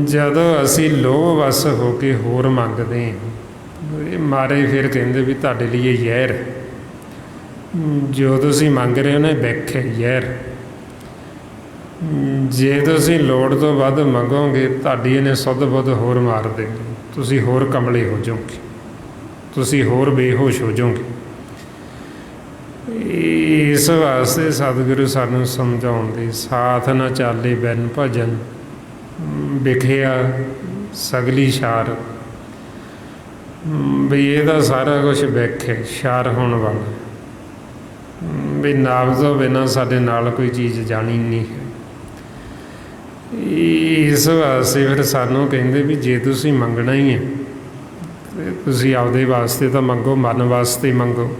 ਜਦੋਂ ਅਸੀਂ ਲੋਭ ਵਸ ਹੋ ਕੇ ਹੋਰ ਮੰਗਦੇ ਇਹ ਮਾਰੇ ਫਿਰ ਕਹਿੰਦੇ ਵੀ ਤੁਹਾਡੇ ਲਈ ਇਹ ਜ਼ਹਿਰ, ਜੋ ਤੁਸੀਂ ਮੰਗ ਰਹੇ ਹੋ ਨਾ ਵਿਖ ਹੈ, ਜ਼ਹਿਰ। ਜੇ ਤੁਸੀਂ ਲੋੜ ਤੋਂ ਵੱਧ ਮੰਗੋਗੇ ਤੁਹਾਡੀ ਇਹਨੇ ਸੁੱਧ ਬੁੱਧ ਹੋਰ ਮਾਰ ਦੇਗੀ, ਤੁਸੀਂ ਹੋਰ ਕਮਲੇ ਹੋ ਜਾਓਗੇ, ਤੁਸੀਂ ਹੋਰ ਬੇਹੋਸ਼ ਹੋ ਜਾਓਗੇ। ਇਸ ਵਾਸਤੇ ਸਤਿਗੁਰੂ ਸਾਨੂੰ ਸਮਝਾਉਂਦੇ, ਸਾਥ ਨਾ ਚਾਲੇ ਬਿਨ ਭਜਨ, ਵਿਖਿਆ ਸਗਲੀ ਸ਼ਾਰ। ਵੀ ਇਹਦਾ ਸਾਰਾ ਕੁਝ ਵਿਖ ਹੈ, ਸ਼ਾਰ ਹੋਣ ਵਾਲਾ, ਵੀ ਨਾਮ ਤੋਂ ਬਿਨਾਂ ਸਾਡੇ ਨਾਲ ਕੋਈ ਚੀਜ਼ ਜਾਣੀ ਨਹੀਂ ਹੈ। ਇਸ ਵਾਸਤੇ ਫਿਰ ਸਾਨੂੰ ਕਹਿੰਦੇ ਵੀ ਜੇ ਤੁਸੀਂ ਮੰਗਣਾ ਹੀ ਹੈ ਤੇ ਤੁਸੀਂ ਆਪਦੇ ਵਾਸਤੇ ਤਾਂ ਮੰਗੋ, ਮਨ ਵਾਸਤੇ ਮੰਗੋ।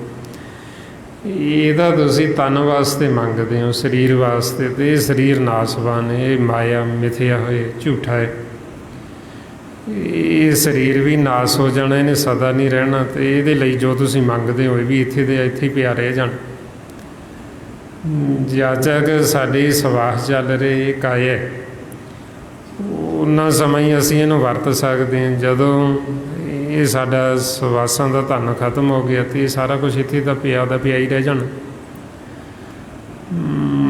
ਇਹਦਾ ਤੁਸੀਂ ਤਨ ਵਾਸਤੇ ਮੰਗਦੇ ਹੋ, ਸਰੀਰ ਵਾਸਤੇ, ਤੇ ਇਹ ਸਰੀਰ ਨਾਸਵਾਨ ਹੈ, ਇਹ ਮਾਇਆ ਮਿਥਿਆ ਹੋਏ, ਝੂਠਾ ਹੈ। ਇਹ ਸਰੀਰ ਵੀ ਨਾਸ ਹੋ ਜਾਣਾ, ਇਹਨੇ ਸਦਾ ਨਹੀਂ ਰਹਿਣਾ, ਤੇ ਇਹਦੇ ਲਈ ਜੋ ਤੁਸੀਂ ਮੰਗਦੇ ਹੋ ਇਹ ਵੀ ਇੱਥੇ ਦੇ ਇੱਥੇ ਹੀ ਪਿਆ ਰਹਿ ਜਾਣਾ। ਜਦ ਤੱਕ ਸਾਡੀ ਸਵਾਸ ਚੱਲ ਰਹੀ ਇਹ ਕਾਇਆ, ਉਹਨਾਂ ਸਮਾਂ ਹੀ ਅਸੀਂ ਇਹਨੂੰ ਵਰਤ ਸਕਦੇ ਹਾਂ। ਜਦੋਂ ਇਹ ਸਾਡਾ ਸਵਾਸਾਂ ਦਾ ਧਨ ਖਤਮ ਹੋ ਗਿਆ ਤੇ ਇਹ ਸਾਰਾ ਕੁਝ ਇੱਥੇ ਤਾਂ ਪਿਆ ਦਾ ਪਿਆ ਹੀ ਰਹਿ ਜਾਣਾ।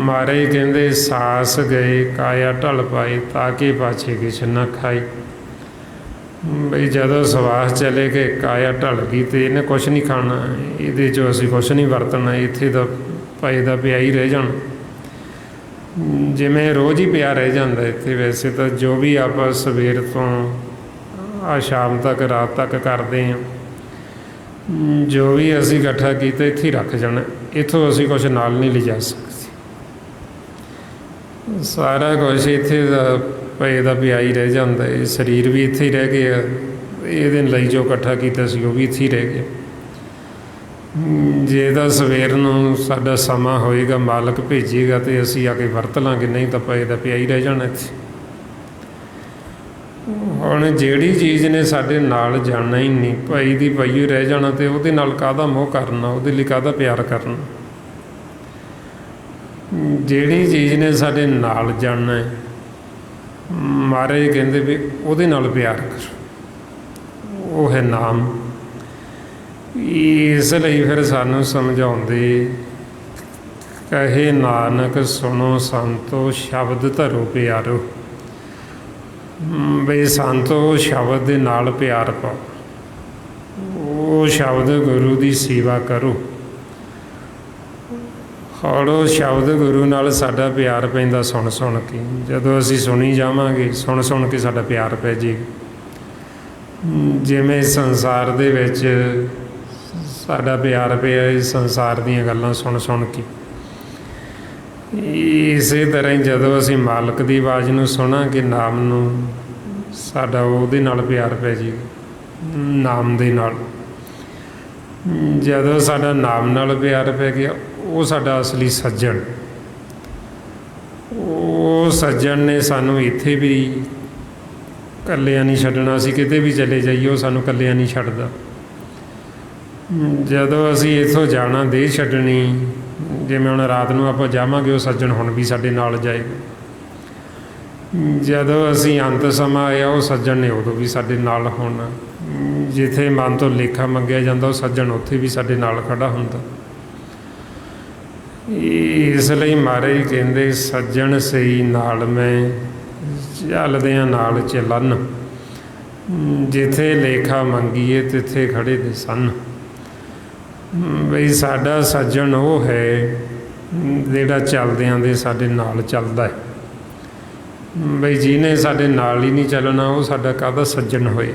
ਮਹਾਰਾਜ ਕਹਿੰਦੇ ਸਾਸ ਗਏ ਕਾਇਆ ਢਲ ਪਾਏ, ਤਾਂ ਕਿ ਪਾਛੇ ਕਿਛ ਨਾ ਖਾਈ। ਬਈ ਜਦੋਂ ਸਵਾਸ ਚਲੇ ਗਏ, ਕਾਇਆ ਢਲ ਗਈ, ਤੇ ਇਹਨੇ ਕੁਛ ਨਹੀਂ ਖਾਣਾ, ਇਹਦੇ 'ਚੋਂ ਅਸੀਂ ਕੁਛ ਨਹੀਂ ਵਰਤਣਾ, ਇੱਥੇ ਦਾ ਪਏ ਦਾ ਪਿਆ ਹੀ ਰਹਿ ਜਾਣਾ। ਜਿਵੇਂ ਰੋਜ਼ ਹੀ ਪਿਆ ਰਹਿ ਜਾਂਦਾ ਇੱਥੇ। ਵੈਸੇ ਤਾਂ ਜੋ ਵੀ ਆਪਾਂ ਸਵੇਰ ਤੋਂ ਆ ਸ਼ਾਮ ਤੱਕ, ਰਾਤ ਤੱਕ ਕਰਦੇ ਹਾਂ, ਜੋ ਵੀ ਅਸੀਂ ਇਕੱਠਾ ਕੀਤਾ ਇੱਥੇ ਹੀ ਰੱਖ ਜਾਣਾ, ਇੱਥੋਂ ਅਸੀਂ ਕੁਛ ਨਾਲ ਨਹੀਂ ਲਿਜਾ ਸਕਦੇ। ਸਾਰਾ ਕੁਛ ਇੱਥੇ ਦਾ ਪਏ ਦਾ ਪਿਆ ਹੀ ਰਹਿ ਜਾਂਦਾ। ਇਹ ਸਰੀਰ ਵੀ ਇੱਥੇ ਹੀ ਰਹਿ ਗਿਆ, ਇਹਦੇ ਲਈ ਜੋ ਇਕੱਠਾ ਕੀਤਾ ਸੀ ਉਹ ਵੀ ਇੱਥੇ ਹੀ ਰਹਿ ਗਿਆ। ਜੇ ਤਾਂ ਸਵੇਰ ਨੂੰ ਸਾਡਾ ਸਮਾਂ ਹੋਏਗਾ, ਮਾਲਕ ਭੇਜੇਗਾ ਤੇ ਅਸੀਂ ਆ ਕੇ ਵਰਤ ਲਾਂਗੇ, ਨਹੀਂ ਤਾਂ ਪਏ ਦਾ ਪਿਆ ਹੀ ਰਹਿ ਜਾਣਾ ਇੱਥੇ। ਹੁਣ ਜਿਹੜੀ ਚੀਜ਼ ਨੇ ਸਾਡੇ ਨਾਲ ਜਾਣਾ ਹੀ ਨਹੀਂ, ਪਈ ਦੀ ਪਈ ਹੀ ਰਹਿ ਜਾਣਾ, ਤੇ ਉਹਦੇ ਨਾਲ ਕਾਹਦਾ ਮੋਹ ਕਰਨਾ, ਉਹਦੇ ਲਈ ਕਾਹਦਾ ਪਿਆਰ ਕਰਨਾ। ਜਿਹੜੀ ਚੀਜ਼ ਨੇ ਸਾਡੇ ਨਾਲ ਜਾਣਾ ਹੈ, ਮਹਾਰਾਜ ਕਹਿੰਦੇ ਵੀ ਉਹਦੇ ਨਾਲ ਪਿਆਰ ਕਰੋ, ਉਹ ਹੈ ਨਾਮ। ਇਸ ਲਈ ਫਿਰ ਸਾਨੂੰ ਸਮਝਾਉਂਦੇ, ਕਹੇ ਨਾਨਕ ਸੁਣੋ ਸੰਤੋ ਸ਼ਬਦ ਧਰੋ ਪਿਆਰੋ। ਬਈ ਸੰਤੋ ਸ਼ਬਦ ਦੇ ਨਾਲ ਪਿਆਰ ਪਾਓ, ਉਹ ਸ਼ਬਦ ਗੁਰੂ ਦੀ ਸੇਵਾ ਕਰੋ। ਔਰ ਸ਼ਬਦ ਗੁਰੂ ਨਾਲ ਸਾਡਾ ਪਿਆਰ ਪੈਂਦਾ ਸੁਣ ਸੁਣ ਕੇ। ਜਦੋਂ ਅਸੀਂ ਸੁਣੀ ਜਾਵਾਂਗੇ, ਸੁਣ ਸੁਣ ਕੇ ਸਾਡਾ ਪਿਆਰ ਪੈ ਜਾਏਗਾ। ਜਿਵੇਂ ਸੰਸਾਰ ਦੇ ਵਿੱਚ ਸਾਡਾ ਪਿਆਰ ਪਿਆ ਇਸ ਸੰਸਾਰ ਦੀਆਂ ਗੱਲਾਂ ਸੁਣ ਸੁਣ ਕੇ, ਇਸੇ ਤਰ੍ਹਾਂ ਹੀ ਜਦੋਂ ਅਸੀਂ ਮਾਲਕ ਦੀ ਆਵਾਜ਼ ਨੂੰ ਸੁਣਾਂਗੇ, ਨਾਮ ਨੂੰ, ਸਾਡਾ ਉਹਦੇ ਨਾਲ ਪਿਆਰ ਪੈ ਜਾਏਗਾ, ਨਾਮ ਦੇ ਨਾਲ। ਜਦੋਂ ਸਾਡਾ ਨਾਮ ਨਾਲ ਪਿਆਰ ਪੈ ਗਿਆ, ਉਹ ਸਾਡਾ ਅਸਲੀ ਸੱਜਣ, ਉਹ ਸੱਜਣ ਨੇ ਸਾਨੂੰ ਇੱਥੇ ਵੀ ਇਕੱਲਿਆਂ ਨਹੀਂ ਛੱਡਣਾ। ਅਸੀਂ ਕਿਤੇ ਵੀ ਚਲੇ ਜਾਈਏ ਉਹ ਸਾਨੂੰ ਇਕੱਲਿਆਂ ਨਹੀਂ ਛੱਡਦਾ। ਜਦੋਂ ਅਸੀਂ ਇੱਥੋਂ ਜਾਣਾ, ਦੇਹ ਛੱਡਣੀ, ਜਿਵੇਂ ਹੁਣ ਰਾਤ ਨੂੰ ਆਪਾਂ ਜਾਵਾਂਗੇ, ਉਹ ਸੱਜਣ ਹੁਣ ਵੀ ਸਾਡੇ ਨਾਲ ਜਾਏਗਾ। ਜਦੋਂ ਅਸੀਂ ਅੰਤ ਸਮਾਂ ਆਇਆ, ਉਹ ਸੱਜਣ ਨੇ ਉਦੋਂ ਵੀ ਸਾਡੇ ਨਾਲ ਹੋਣਾ। ਜਿੱਥੇ ਮਨ ਤੋਂ ਲੇਖਾ ਮੰਗਿਆ ਜਾਂਦਾ, ਉਹ ਸੱਜਣ ਉੱਥੇ ਵੀ ਸਾਡੇ ਨਾਲ ਖੜਾ ਹੁੰਦਾ। ਇਸ ਲਈ ਮਹਾਰਾਜ ਕਹਿੰਦੇ ਸੱਜਣ ਸਹੀ ਨਾਲ ਮੈਂ ਚੱਲਦਿਆਂ ਨਾਲ ਚੱਲਣ, ਜਿੱਥੇ ਲੇਖਾ ਮੰਗੀਏ ਤਿੱਥੇ ਖੜੇ ਦੇ ਸਨ। ਬਈ ਸਾਡਾ ਸੱਜਣ ਉਹ ਹੈ ਜਿਹੜਾ ਚੱਲਦਿਆਂ ਦੇ ਸਾਡੇ ਨਾਲ ਚੱਲਦਾ ਹੈ। ਬਈ ਜਿਹਨੇ ਸਾਡੇ ਨਾਲ ਹੀ ਨਹੀਂ ਚੱਲਣਾ, ਉਹ ਸਾਡਾ ਕਾਹਦਾ ਸੱਜਣ ਹੋਏ।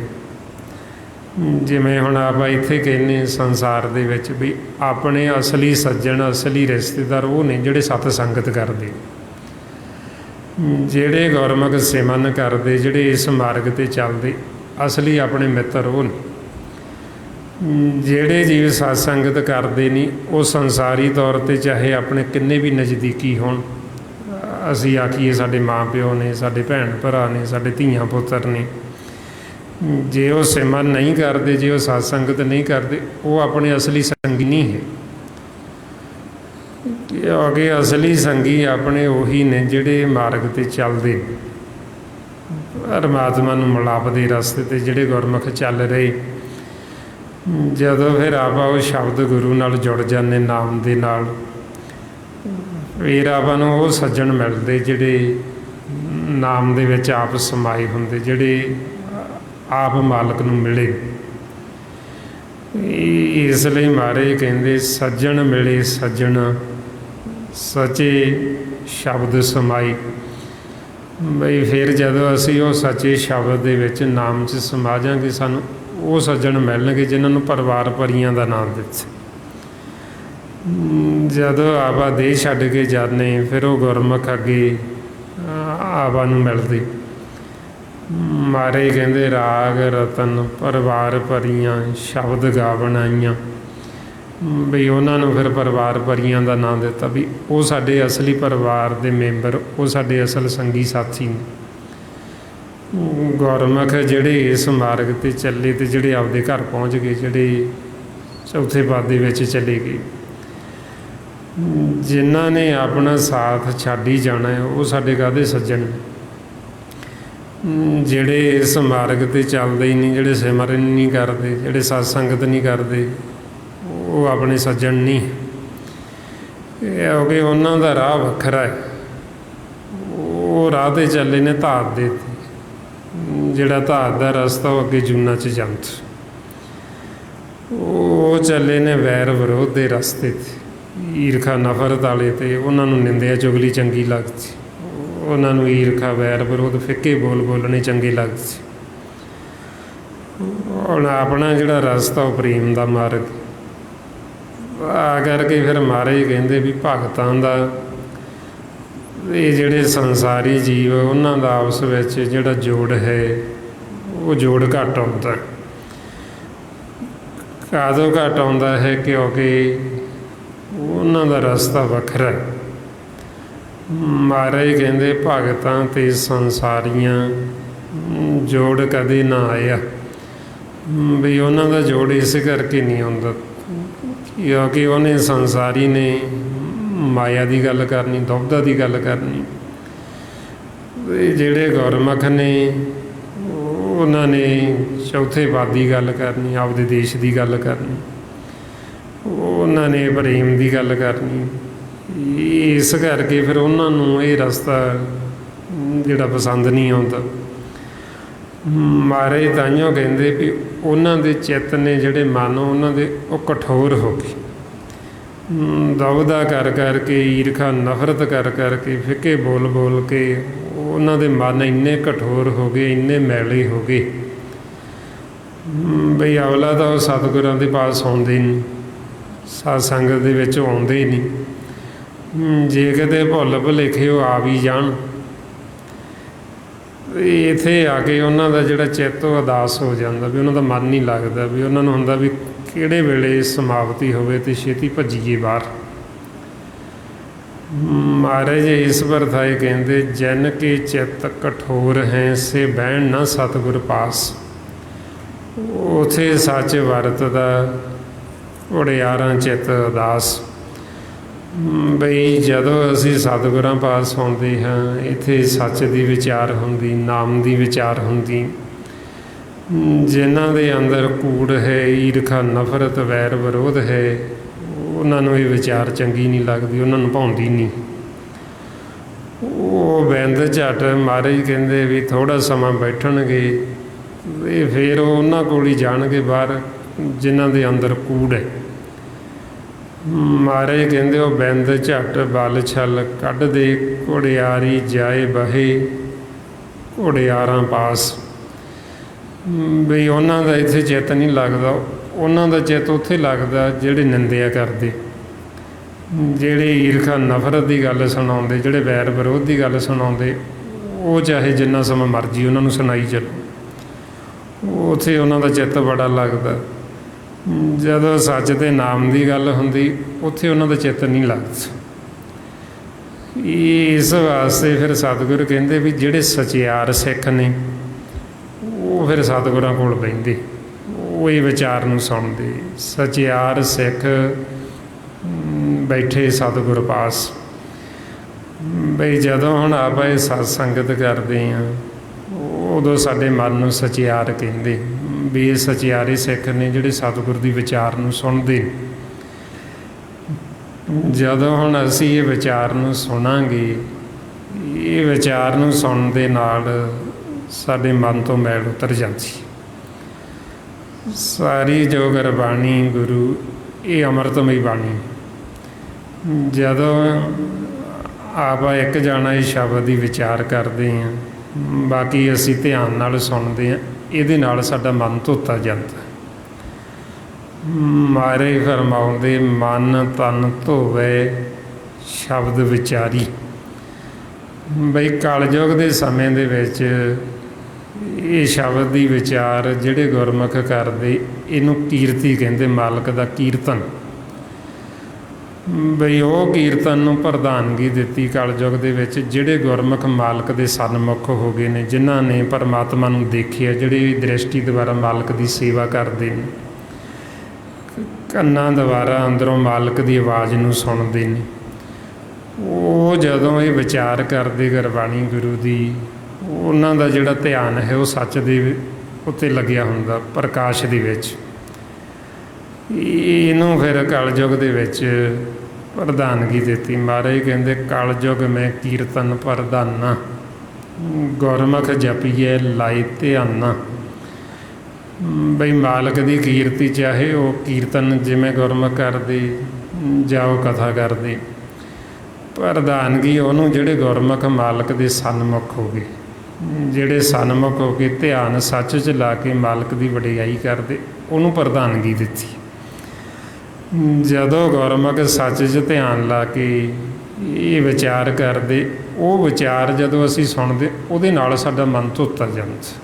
ਜਿਵੇਂ ਹੁਣ ਆਪਾਂ ਇੱਥੇ ਕਹਿੰਦੇ ਸੰਸਾਰ ਦੇ ਵਿੱਚ ਵੀ ਆਪਣੇ ਅਸਲੀ ਸੱਜਣ, ਅਸਲੀ ਰਿਸ਼ਤੇਦਾਰ ਉਹ ਨੇ ਜਿਹੜੇ ਸਤ ਸੰਗਤ ਕਰਦੇ, ਜਿਹੜੇ ਗੁਰਮੁਖ ਸਿਮਰਨ ਕਰਦੇ, ਜਿਹੜੇ ਇਸ ਮਾਰਗ 'ਤੇ ਚੱਲਦੇ, ਅਸਲੀ ਆਪਣੇ ਮਿੱਤਰ ਉਹ ਨੇ। ਜਿਹੜੇ ਜੀਵ ਸਤ ਸੰਗਤ ਕਰਦੇ ਨਹੀਂ, ਉਹ ਸੰਸਾਰੀ ਤੌਰ 'ਤੇ ਚਾਹੇ ਆਪਣੇ ਕਿੰਨੇ ਵੀ ਨਜ਼ਦੀਕੀ ਹੋਣ, ਅਸੀਂ ਆਖੀਏ ਸਾਡੇ ਮਾਂ ਪਿਓ ਨੇ, ਸਾਡੇ ਭੈਣ ਭਰਾ ਨੇ, ਸਾਡੇ ਧੀਆਂ ਪੁੱਤਰ ਨੇ, ਜੇ ਉਹ ਸਿਮਰਨ ਨਹੀਂ ਕਰਦੇ, ਜੇ ਉਹ ਸਤ ਸੰਗਤ ਨਹੀਂ ਕਰਦੇ, ਉਹ ਆਪਣੇ ਅਸਲੀ ਸੰਗੀ ਨਹੀਂ ਹੈ। ਕਿਉਂਕਿ ਅਸਲੀ ਸੰਗੀ ਆਪਣੇ ਉਹੀ ਨੇ ਜਿਹੜੇ ਮਾਰਗ 'ਤੇ ਚੱਲਦੇ, ਪਰਮਾਤਮਾ ਨੂੰ ਮਿਲਾਪ ਦੇ ਰਸਤੇ 'ਤੇ ਜਿਹੜੇ ਗੁਰਮੁਖ ਚੱਲ ਰਹੇ। ਜਦੋਂ ਫਿਰ ਆਪਾਂ ਉਹ ਸ਼ਬਦ ਗੁਰੂ ਨਾਲ ਜੁੜ ਜਾਂਦੇ, ਨਾਮ ਦੇ ਨਾਲ, ਫਿਰ ਆਪਾਂ ਨੂੰ ਉਹ ਸੱਜਣ ਮਿਲਦੇ ਜਿਹੜੇ ਨਾਮ ਦੇ ਵਿੱਚ ਆਪ ਸਮਾਏ ਹੁੰਦੇ, ਜਿਹੜੇ ਆਪ ਮਾਲਕ ਨੂੰ ਮਿਲੇ। ਇਸ ਲਈ ਮਹਾਰਾਜ ਕਹਿੰਦੇ ਸੱਜਣ ਮਿਲੇ ਸੱਜਣ ਸੱਚੇ ਸ਼ਬਦ ਸਮਾਈ। ਬਈ ਫਿਰ ਜਦੋਂ ਅਸੀਂ ਉਹ ਸੱਚੇ ਸ਼ਬਦ ਦੇ ਵਿੱਚ ਨਾਮ 'ਚ ਸਮਾ ਜਾਵਾਂਗੇ, ਸਾਨੂੰ ਉਹ ਸੱਜਣ ਮਿਲਣਗੇ ਜਿਨ੍ਹਾਂ ਨੂੰ ਪਰਿਵਾਰ ਪਰੀਆਂ ਦਾ ਨਾਮ ਦਿੱਤਾ। ਜਦੋਂ ਆਵਾ ਦੇਹ ਛੱਡ ਕੇ ਜਾਂਦੇ ਫਿਰ ਉਹ ਗੁਰਮੁਖ ਅੱਗੇ ਆਵਾ ਨੂੰ ਮਿਲਦੇ। ਮਾਰੇ ਕਹਿੰਦੇ ਰਾਗ ਰਤਨ ਪਰਿਵਾਰ ਪਰੀਆਂ ਸ਼ਬਦ ਗਾ ਬਣਾਈਆਂ, ਵੀ ਉਹਨਾਂ ਨੂੰ ਫਿਰ ਪਰਿਵਾਰ ਪਰੀਆਂ ਦਾ ਨਾਂ ਦਿੱਤਾ, ਵੀ ਉਹ ਸਾਡੇ ਅਸਲੀ ਪਰਿਵਾਰ ਦੇ ਮੈਂਬਰ, ਉਹ ਸਾਡੇ ਅਸਲ ਸੰਗੀ ਸਾਥੀ ਨੇ। ਗੁਰਮੁਖ ਜਿਹੜੇ ਇਸ ਮਾਰਗ 'ਤੇ ਚੱਲੇ ਅਤੇ ਜਿਹੜੇ ਆਪਦੇ ਘਰ ਪਹੁੰਚ ਗਏ, ਜਿਹੜੇ ਚੌਥੇ ਪਦ ਦੇ ਵਿੱਚ ਚਲੇ ਗਏ, ਜਿਨ੍ਹਾਂ ਨੇ ਆਪਣਾ ਸਾਥ ਛੱਡ ਹੀ ਜਾਣਾ ਹੈ, ਉਹ ਸਾਡੇ ਕਾਹਦੇ ਸੱਜਣ। ਜਿਹੜੇ ਇਸ ਮਾਰਗ 'ਤੇ ਚੱਲਦੇ ਹੀ ਨਹੀਂ, ਜਿਹੜੇ ਸਿਮਰਨ ਨਹੀਂ ਕਰਦੇ, ਜਿਹੜੇ ਸਤ ਸੰਗਤ ਨਹੀਂ ਕਰਦੇ, ਉਹ ਆਪਣੇ ਸੱਜਣ ਨਹੀਂ, ਕਿਉਂਕਿ ਉਹਨਾਂ ਦਾ ਰਾਹ ਵੱਖਰਾ ਹੈ। ਉਹ ਰਾਹ 'ਤੇ ਚੱਲੇ ਨੇ ਧਾਤ ਦੇ, ਜਿਹੜਾ ਧਾਤ ਦਾ ਰਸਤਾ ਉਹ ਅੱਗੇ ਜੂਨਾਂ 'ਚ ਜੰਤ। ਉਹ ਚੱਲੇ ਨੇ ਵੈਰ ਵਿਰੋਧ ਦੇ ਰਸਤੇ 'ਤੇ, ਈਰਖਾ ਨਫ਼ਰਤ ਵਾਲੇ 'ਤੇ। ਉਹਨਾਂ ਨੂੰ ਨਿੰਦਿਆ ਚੁਗਲੀ ਚੰਗੀ ਲੱਗਦੀ, ਉਹਨਾਂ ਨੂੰ ਈਰਖਾ ਵੈਰ ਵਿਰੋਧ ਫਿੱਕੇ ਬੋਲਣੇ ਚੰਗੇ ਲੱਗਦੇ। ਹੁਣ ਆਪਣਾ ਜਿਹੜਾ ਰਸਤਾ ਉਹ ਪ੍ਰੇਮ ਦਾ ਮਾਰਗ ਆ ਕਰਕੇ ਫਿਰ ਮਹਾਰਾਜ ਕਹਿੰਦੇ ਵੀ ਭਗਤਾਂ ਦਾ, ਇਹ ਜਿਹੜੇ ਸੰਸਾਰੀ ਜੀਵ ਉਹਨਾਂ ਦਾ ਆਪਸ ਵਿੱਚ ਜਿਹੜਾ ਜੋੜ ਹੈ ਉਹ ਜੋੜ ਘੱਟ ਆਉਂਦਾ। ਕਾਦੋਂ ਘੱਟ ਆਉਂਦਾ ਹੈ? ਕਿਉਂਕਿ ਉਹਨਾਂ ਦਾ ਰਸਤਾ ਵੱਖਰਾ ਹੈ। ਮਹਾਰਾਜ ਕਹਿੰਦੇ ਭਗਤਾਂ ਅਤੇ ਸੰਸਾਰੀਆਂ ਜੋੜ ਕਦੇ ਨਾ ਆਇਆ, ਵੀ ਉਹਨਾਂ ਦਾ ਜੋੜ ਇਸ ਕਰਕੇ ਨਹੀਂ ਆਉਂਦਾ ਕਿਉਂਕਿ ਉਹਨੇ ਸੰਸਾਰੀ ਨੇ ਮਾਇਆ ਦੀ ਗੱਲ ਕਰਨੀ, ਦੁਬਦਾ ਦੀ ਗੱਲ ਕਰਨੀ। ਜਿਹੜੇ ਗੁਰਮੁਖ ਨੇ ਉਹਨਾਂ ਨੇ ਚੌਥੇ ਪਦ ਦੀ ਗੱਲ ਕਰਨੀ, ਆਪਦੇ ਦੇਸ਼ ਦੀ ਗੱਲ ਕਰਨੀ, ਉਹਨਾਂ ਨੇ ਪ੍ਰੇਮ ਦੀ ਗੱਲ ਕਰਨੀ। ਇਸ ਕਰਕੇ ਫਿਰ ਉਹਨਾਂ ਨੂੰ ਇਹ ਰਸਤਾ ਜਿਹੜਾ ਪਸੰਦ ਨਹੀਂ ਆਉਂਦਾ। ਮਹਾਰਾਜ ਤਾਂਹੀਓ ਕਹਿੰਦੇ ਵੀ ਉਹਨਾਂ ਦੇ ਚਿੱਤ ਨੇ ਜਿਹੜੇ ਮਨ ਉਹਨਾਂ ਦੇ ਉਹ ਕਠੋਰ ਹੋ ਗਏ, ਦੁਬਦਾ ਕਰ ਕਰਕੇ, ਈਰਖਾ ਨਫ਼ਰਤ ਕਰ ਕਰਕੇ, ਫਿੱਕੇ ਬੋਲ ਕੇ ਉਹਨਾਂ ਦੇ ਮਨ ਇੰਨੇ ਕਠੋਰ ਹੋ ਗਏ, ਇੰਨੇ ਮੈਲੇ ਹੋ ਗਏ ਬਈ ਅਵਲਾ ਤਾਂ ਉਹ ਸਤਿਗੁਰਾਂ ਦੇ ਪਾਸ ਆਉਂਦੇ ਨਹੀਂ, ਸਤ ਸੰਗਤ ਦੇ ਵਿੱਚ ਆਉਂਦੇ ਹੀ ਨਹੀਂ। ਜੇ ਕਿਤੇ ਭੁੱਲ ਭੁਲੇਖੇ ਉਹ ਆ ਵੀ ਜਾਣ, ਇੱਥੇ ਆ ਕੇ ਉਹਨਾਂ ਦਾ ਜਿਹੜਾ ਚਿੱਤ ਉਹ ਉਦਾਸ ਹੋ ਜਾਂਦਾ, ਵੀ ਉਹਨਾਂ ਦਾ ਮਨ ਨਹੀਂ ਲੱਗਦਾ, ਵੀ ਉਹਨਾਂ ਨੂੰ ਹੁੰਦਾ ਵੀ ਕਿਹੜੇ ਵੇਲੇ ਸਮਾਪਤੀ ਹੋਵੇ ਅਤੇ ਛੇਤੀ ਭੱਜੀਏ ਬਾਹਰ। ਮਹਾਰਾਜ ਇਸ ਵਰਤਾਏ ਕਹਿੰਦੇ ਜਨ ਕੇ ਚਿੱਤ ਕਠੋਰ ਹੈ ਸੇ ਬਹਿਣ ਨਾ ਸਤਿਗੁਰ ਪਾਸ। ਉੱਥੇ ਸੱਚ ਵਰਤਦਾ ਉੜਿਆਰਾਂ ਚਿੱਤ ਉਦਾਸ। ਬਈ ਜਦੋਂ ਅਸੀਂ ਸਤਿਗੁਰਾਂ ਪਾਸ ਆਉਂਦੇ ਹਾਂ, ਇੱਥੇ ਸੱਚ ਦੀ ਵਿਚਾਰ ਹੁੰਦੀ, ਨਾਮ ਦੀ ਵਿਚਾਰ ਹੁੰਦੀ। ਜਿਨ੍ਹਾਂ ਦੇ ਅੰਦਰ ਕੂੜ ਹੈ, ਈਰਖਾ ਨਫ਼ਰਤ ਵੈਰ ਵਿਰੋਧ ਹੈ, ਉਹਨਾਂ ਨੂੰ ਇਹ ਵਿਚਾਰ ਚੰਗੀ ਨਹੀਂ ਲੱਗਦੀ, ਉਹਨਾਂ ਨੂੰ ਭਾਉਂਦੀ ਨਹੀਂ। ਉਹ ਬਿੰਦ ਝੱਟ ਮਹਾਰਾਜ ਕਹਿੰਦੇ ਵੀ ਥੋੜ੍ਹਾ ਸਮਾਂ ਬੈਠਣਗੇ ਇਹ ਫਿਰ ਉਹਨਾਂ ਕੋਲ ਹੀ ਜਾਣਗੇ ਬਾਹਰ ਜਿਨ੍ਹਾਂ ਦੇ ਅੰਦਰ ਕੂੜ ਹੈ। ਮਹਾਰਾਜ ਕਹਿੰਦੇ ਉਹ ਬਿੰਦ ਝੱਟ ਬਲ ਛਲ ਕੱਢਦੇ, ਘੁੜਿਆਰੀ ਜਾਏ ਬਹੇ ਘੁੜਿਆਰਾਂ ਪਾਸ। ਬਈ ਉਹਨਾਂ ਦਾ ਇੱਥੇ ਚਿੱਤ ਨਹੀਂ ਲੱਗਦਾ, ਉਹਨਾਂ ਦਾ ਚਿੱਤ ਉੱਥੇ ਲੱਗਦਾ ਜਿਹੜੇ ਨਿੰਦਿਆ ਕਰਦੇ, ਜਿਹੜੇ ਈਰਖਾ ਨਫ਼ਰਤ ਦੀ ਗੱਲ ਸੁਣਾਉਂਦੇ, ਜਿਹੜੇ ਵੈਰ ਵਿਰੋਧ ਦੀ ਗੱਲ ਸੁਣਾਉਂਦੇ। ਉਹ ਚਾਹੇ ਜਿੰਨਾ ਸਮਾਂ ਮਰਜ਼ੀ ਉਹਨਾਂ ਨੂੰ ਸੁਣਾਈ ਚੱਲੋ, ਉੱਥੇ ਉਹਨਾਂ ਦਾ ਚਿੱਤ ਬੜਾ ਲੱਗਦਾ। ਜਦੋਂ ਸੱਚ ਦੇ ਨਾਮ ਦੀ ਗੱਲ ਹੁੰਦੀ ਉੱਥੇ ਉਹਨਾਂ ਦਾ ਚਿੱਤ ਨਹੀਂ ਲੱਗਦਾ। ਇਸ ਵਾਸਤੇ ਫਿਰ ਸਤਿਗੁਰ ਕਹਿੰਦੇ ਵੀ ਜਿਹੜੇ ਸਚਿਆਰ ਸਿੱਖ ਨੇ ਉਹ ਫਿਰ ਸਤਿਗੁਰਾਂ ਕੋਲ ਬਹਿੰਦੇ, ਉਹ ਇਹ ਵਿਚਾਰ ਨੂੰ ਸੁਣਦੇ। ਸਚਿਆਰ ਸਿੱਖ ਬੈਠੇ ਸਤਿਗੁਰ ਪਾਸ। ਬਈ ਜਦੋਂ ਹੁਣ ਆਪਾਂ ਇਹ ਸਤ ਸੰਗਤ ਕਰਦੇ ਹਾਂ ਉਦੋਂ ਸਾਡੇ ਮਨ ਨੂੰ ਸਚਿਆਰ ਕਹਿੰਦੇ ਵੀ ਇਹ ਸਚਿਆਰੇ ਸਿੱਖ ਨੇ ਜਿਹੜੇ ਸਤਿਗੁਰ ਦੀ ਵਿਚਾਰ ਨੂੰ ਸੁਣਦੇ। ਜਦੋਂ ਹੁਣ ਅਸੀਂ ਇਹ ਵਿਚਾਰ ਨੂੰ ਸੁਣਾਂਗੇ, ਇਹ ਵਿਚਾਰ ਨੂੰ ਸੁਣਨ ਦੇ ਨਾਲ ਸਾਡੇ ਮਨ ਤੋਂ ਮੈਲ ਉਤਰ ਜਾਂਦੀ। ਸਾਰੀ ਜੋ ਗੁਰਬਾਣੀ ਗੁਰੂ ਇਹ ਅੰਮ੍ਰਿਤਮਈ ਬਾਣੀ। ਜਦੋਂ ਆਪਾਂ ਇੱਕ ਜਾਣਾ ਇਹ ਸ਼ਬਦ ਦੀ ਵਿਚਾਰ ਕਰਦੇ ਹਾਂ, ਬਾਕੀ ਅਸੀਂ ਧਿਆਨ ਨਾਲ ਸੁਣਦੇ ਹਾਂ, ਇਹਦੇ ਨਾਲ ਸਾਡਾ ਮਨ ਧੋਤਾ ਜਾਂਦਾ। ਮਾਰੇ ਫਰਮਾਉਂਦੇ ਮਨ ਤਨ ਧੋਵੇ ਸ਼ਬਦ ਵਿਚਾਰੀ। ਬਈ ਕਲਯੁਗ ਦੇ ਸਮੇਂ ਦੇ ਵਿੱਚ ਇਹ ਸ਼ਬਦ ਦੀ ਵਿਚਾਰ ਜਿਹੜੇ ਗੁਰਮੁਖ ਕਰਦੇ ਇਹਨੂੰ ਕੀਰਤੀ ਕਹਿੰਦੇ, ਮਾਲਕ ਦਾ ਕੀਰਤਨ। ਬਈ ਉਹ ਕੀਰਤਨ ਨੂੰ ਪ੍ਰਧਾਨਗੀ ਦਿੱਤੀ ਕਲਯੁਗ ਦੇ ਵਿੱਚ ਜਿਹੜੇ ਗੁਰਮੁਖ ਮਾਲਕ ਦੇ ਸਨਮੁਖ ਹੋ ਗਏ ਨੇ, ਜਿਨ੍ਹਾਂ ਨੇ ਪਰਮਾਤਮਾ ਨੂੰ ਦੇਖਿਆ, ਜਿਹੜੇ ਦ੍ਰਿਸ਼ਟੀ ਦੁਆਰਾ ਮਾਲਕ ਦੀ ਸੇਵਾ ਕਰਦੇ ਨੇ, ਕੰਨਾਂ ਦੁਆਰਾ ਅੰਦਰੋਂ ਮਾਲਕ ਦੀ ਆਵਾਜ਼ ਨੂੰ ਸੁਣਦੇ ਨੇ। ਉਹ ਜਦੋਂ ਇਹ ਵਿਚਾਰ ਕਰਦੇ ਗੁਰਬਾਣੀ ਗੁਰੂ ਦੀ, ਉਹਨਾਂ ਦਾ ਜਿਹੜਾ ਧਿਆਨ ਹੈ ਉਹ ਸੱਚ ਦੇ ਉੱਤੇ ਲੱਗਿਆ ਹੁੰਦਾ, ਪ੍ਰਕਾਸ਼ ਦੇ ਵਿੱਚ। ਇਹਨੂੰ ਫਿਰ ਕਲਯੁਗ ਦੇ ਵਿੱਚ ਪ੍ਰਧਾਨਗੀ ਦਿੱਤੀ। ਮਹਾਰਾਜ ਕਹਿੰਦੇ ਕਲਯੁਗ ਮੈਂ ਕੀਰਤਨ ਪ੍ਰਧਾਨਾ, ਗੁਰਮੁਖ ਜਪੀਏ ਲਾਈ ਧਿਆਨਾ। ਬਈ ਮਾਲਕ ਦੀ ਕੀਰਤੀ, ਚਾਹੇ ਉਹ ਕੀਰਤਨ ਜਿਵੇਂ ਗੁਰਮੁਖ ਕਰਦੇ ਜਾਂ ਉਹ ਕਥਾ ਕਰਦੇ, ਪ੍ਰਧਾਨਗੀ ਉਹਨੂੰ ਜਿਹੜੇ ਗੁਰਮੁਖ ਮਾਲਕ ਦੇ ਸਨਮੁਖ ਹੋ ਗਏ, ਜਿਹੜੇ ਸਨਮੁਖ ਹੋ ਕੇ ਧਿਆਨ ਸੱਚ 'ਚ ਲਾ ਕੇ ਮਾਲਕ ਦੀ ਵਡਿਆਈ ਕਰਦੇ, ਉਹਨੂੰ ਪ੍ਰਧਾਨਗੀ ਦਿੱਤੀ। ਜਦੋਂ ਗੁਰਮੁਖ ਸੱਚ 'ਚ ਧਿਆਨ ਲਾ ਕੇ ਇਹ ਵਿਚਾਰ ਕਰਦੇ, ਉਹ ਵਿਚਾਰ ਜਦੋਂ ਅਸੀਂ ਸੁਣਦੇ, ਉਹਦੇ ਨਾਲ ਸਾਡਾ ਮਨ ਧੋਤਾ ਜਾਂਦਾ।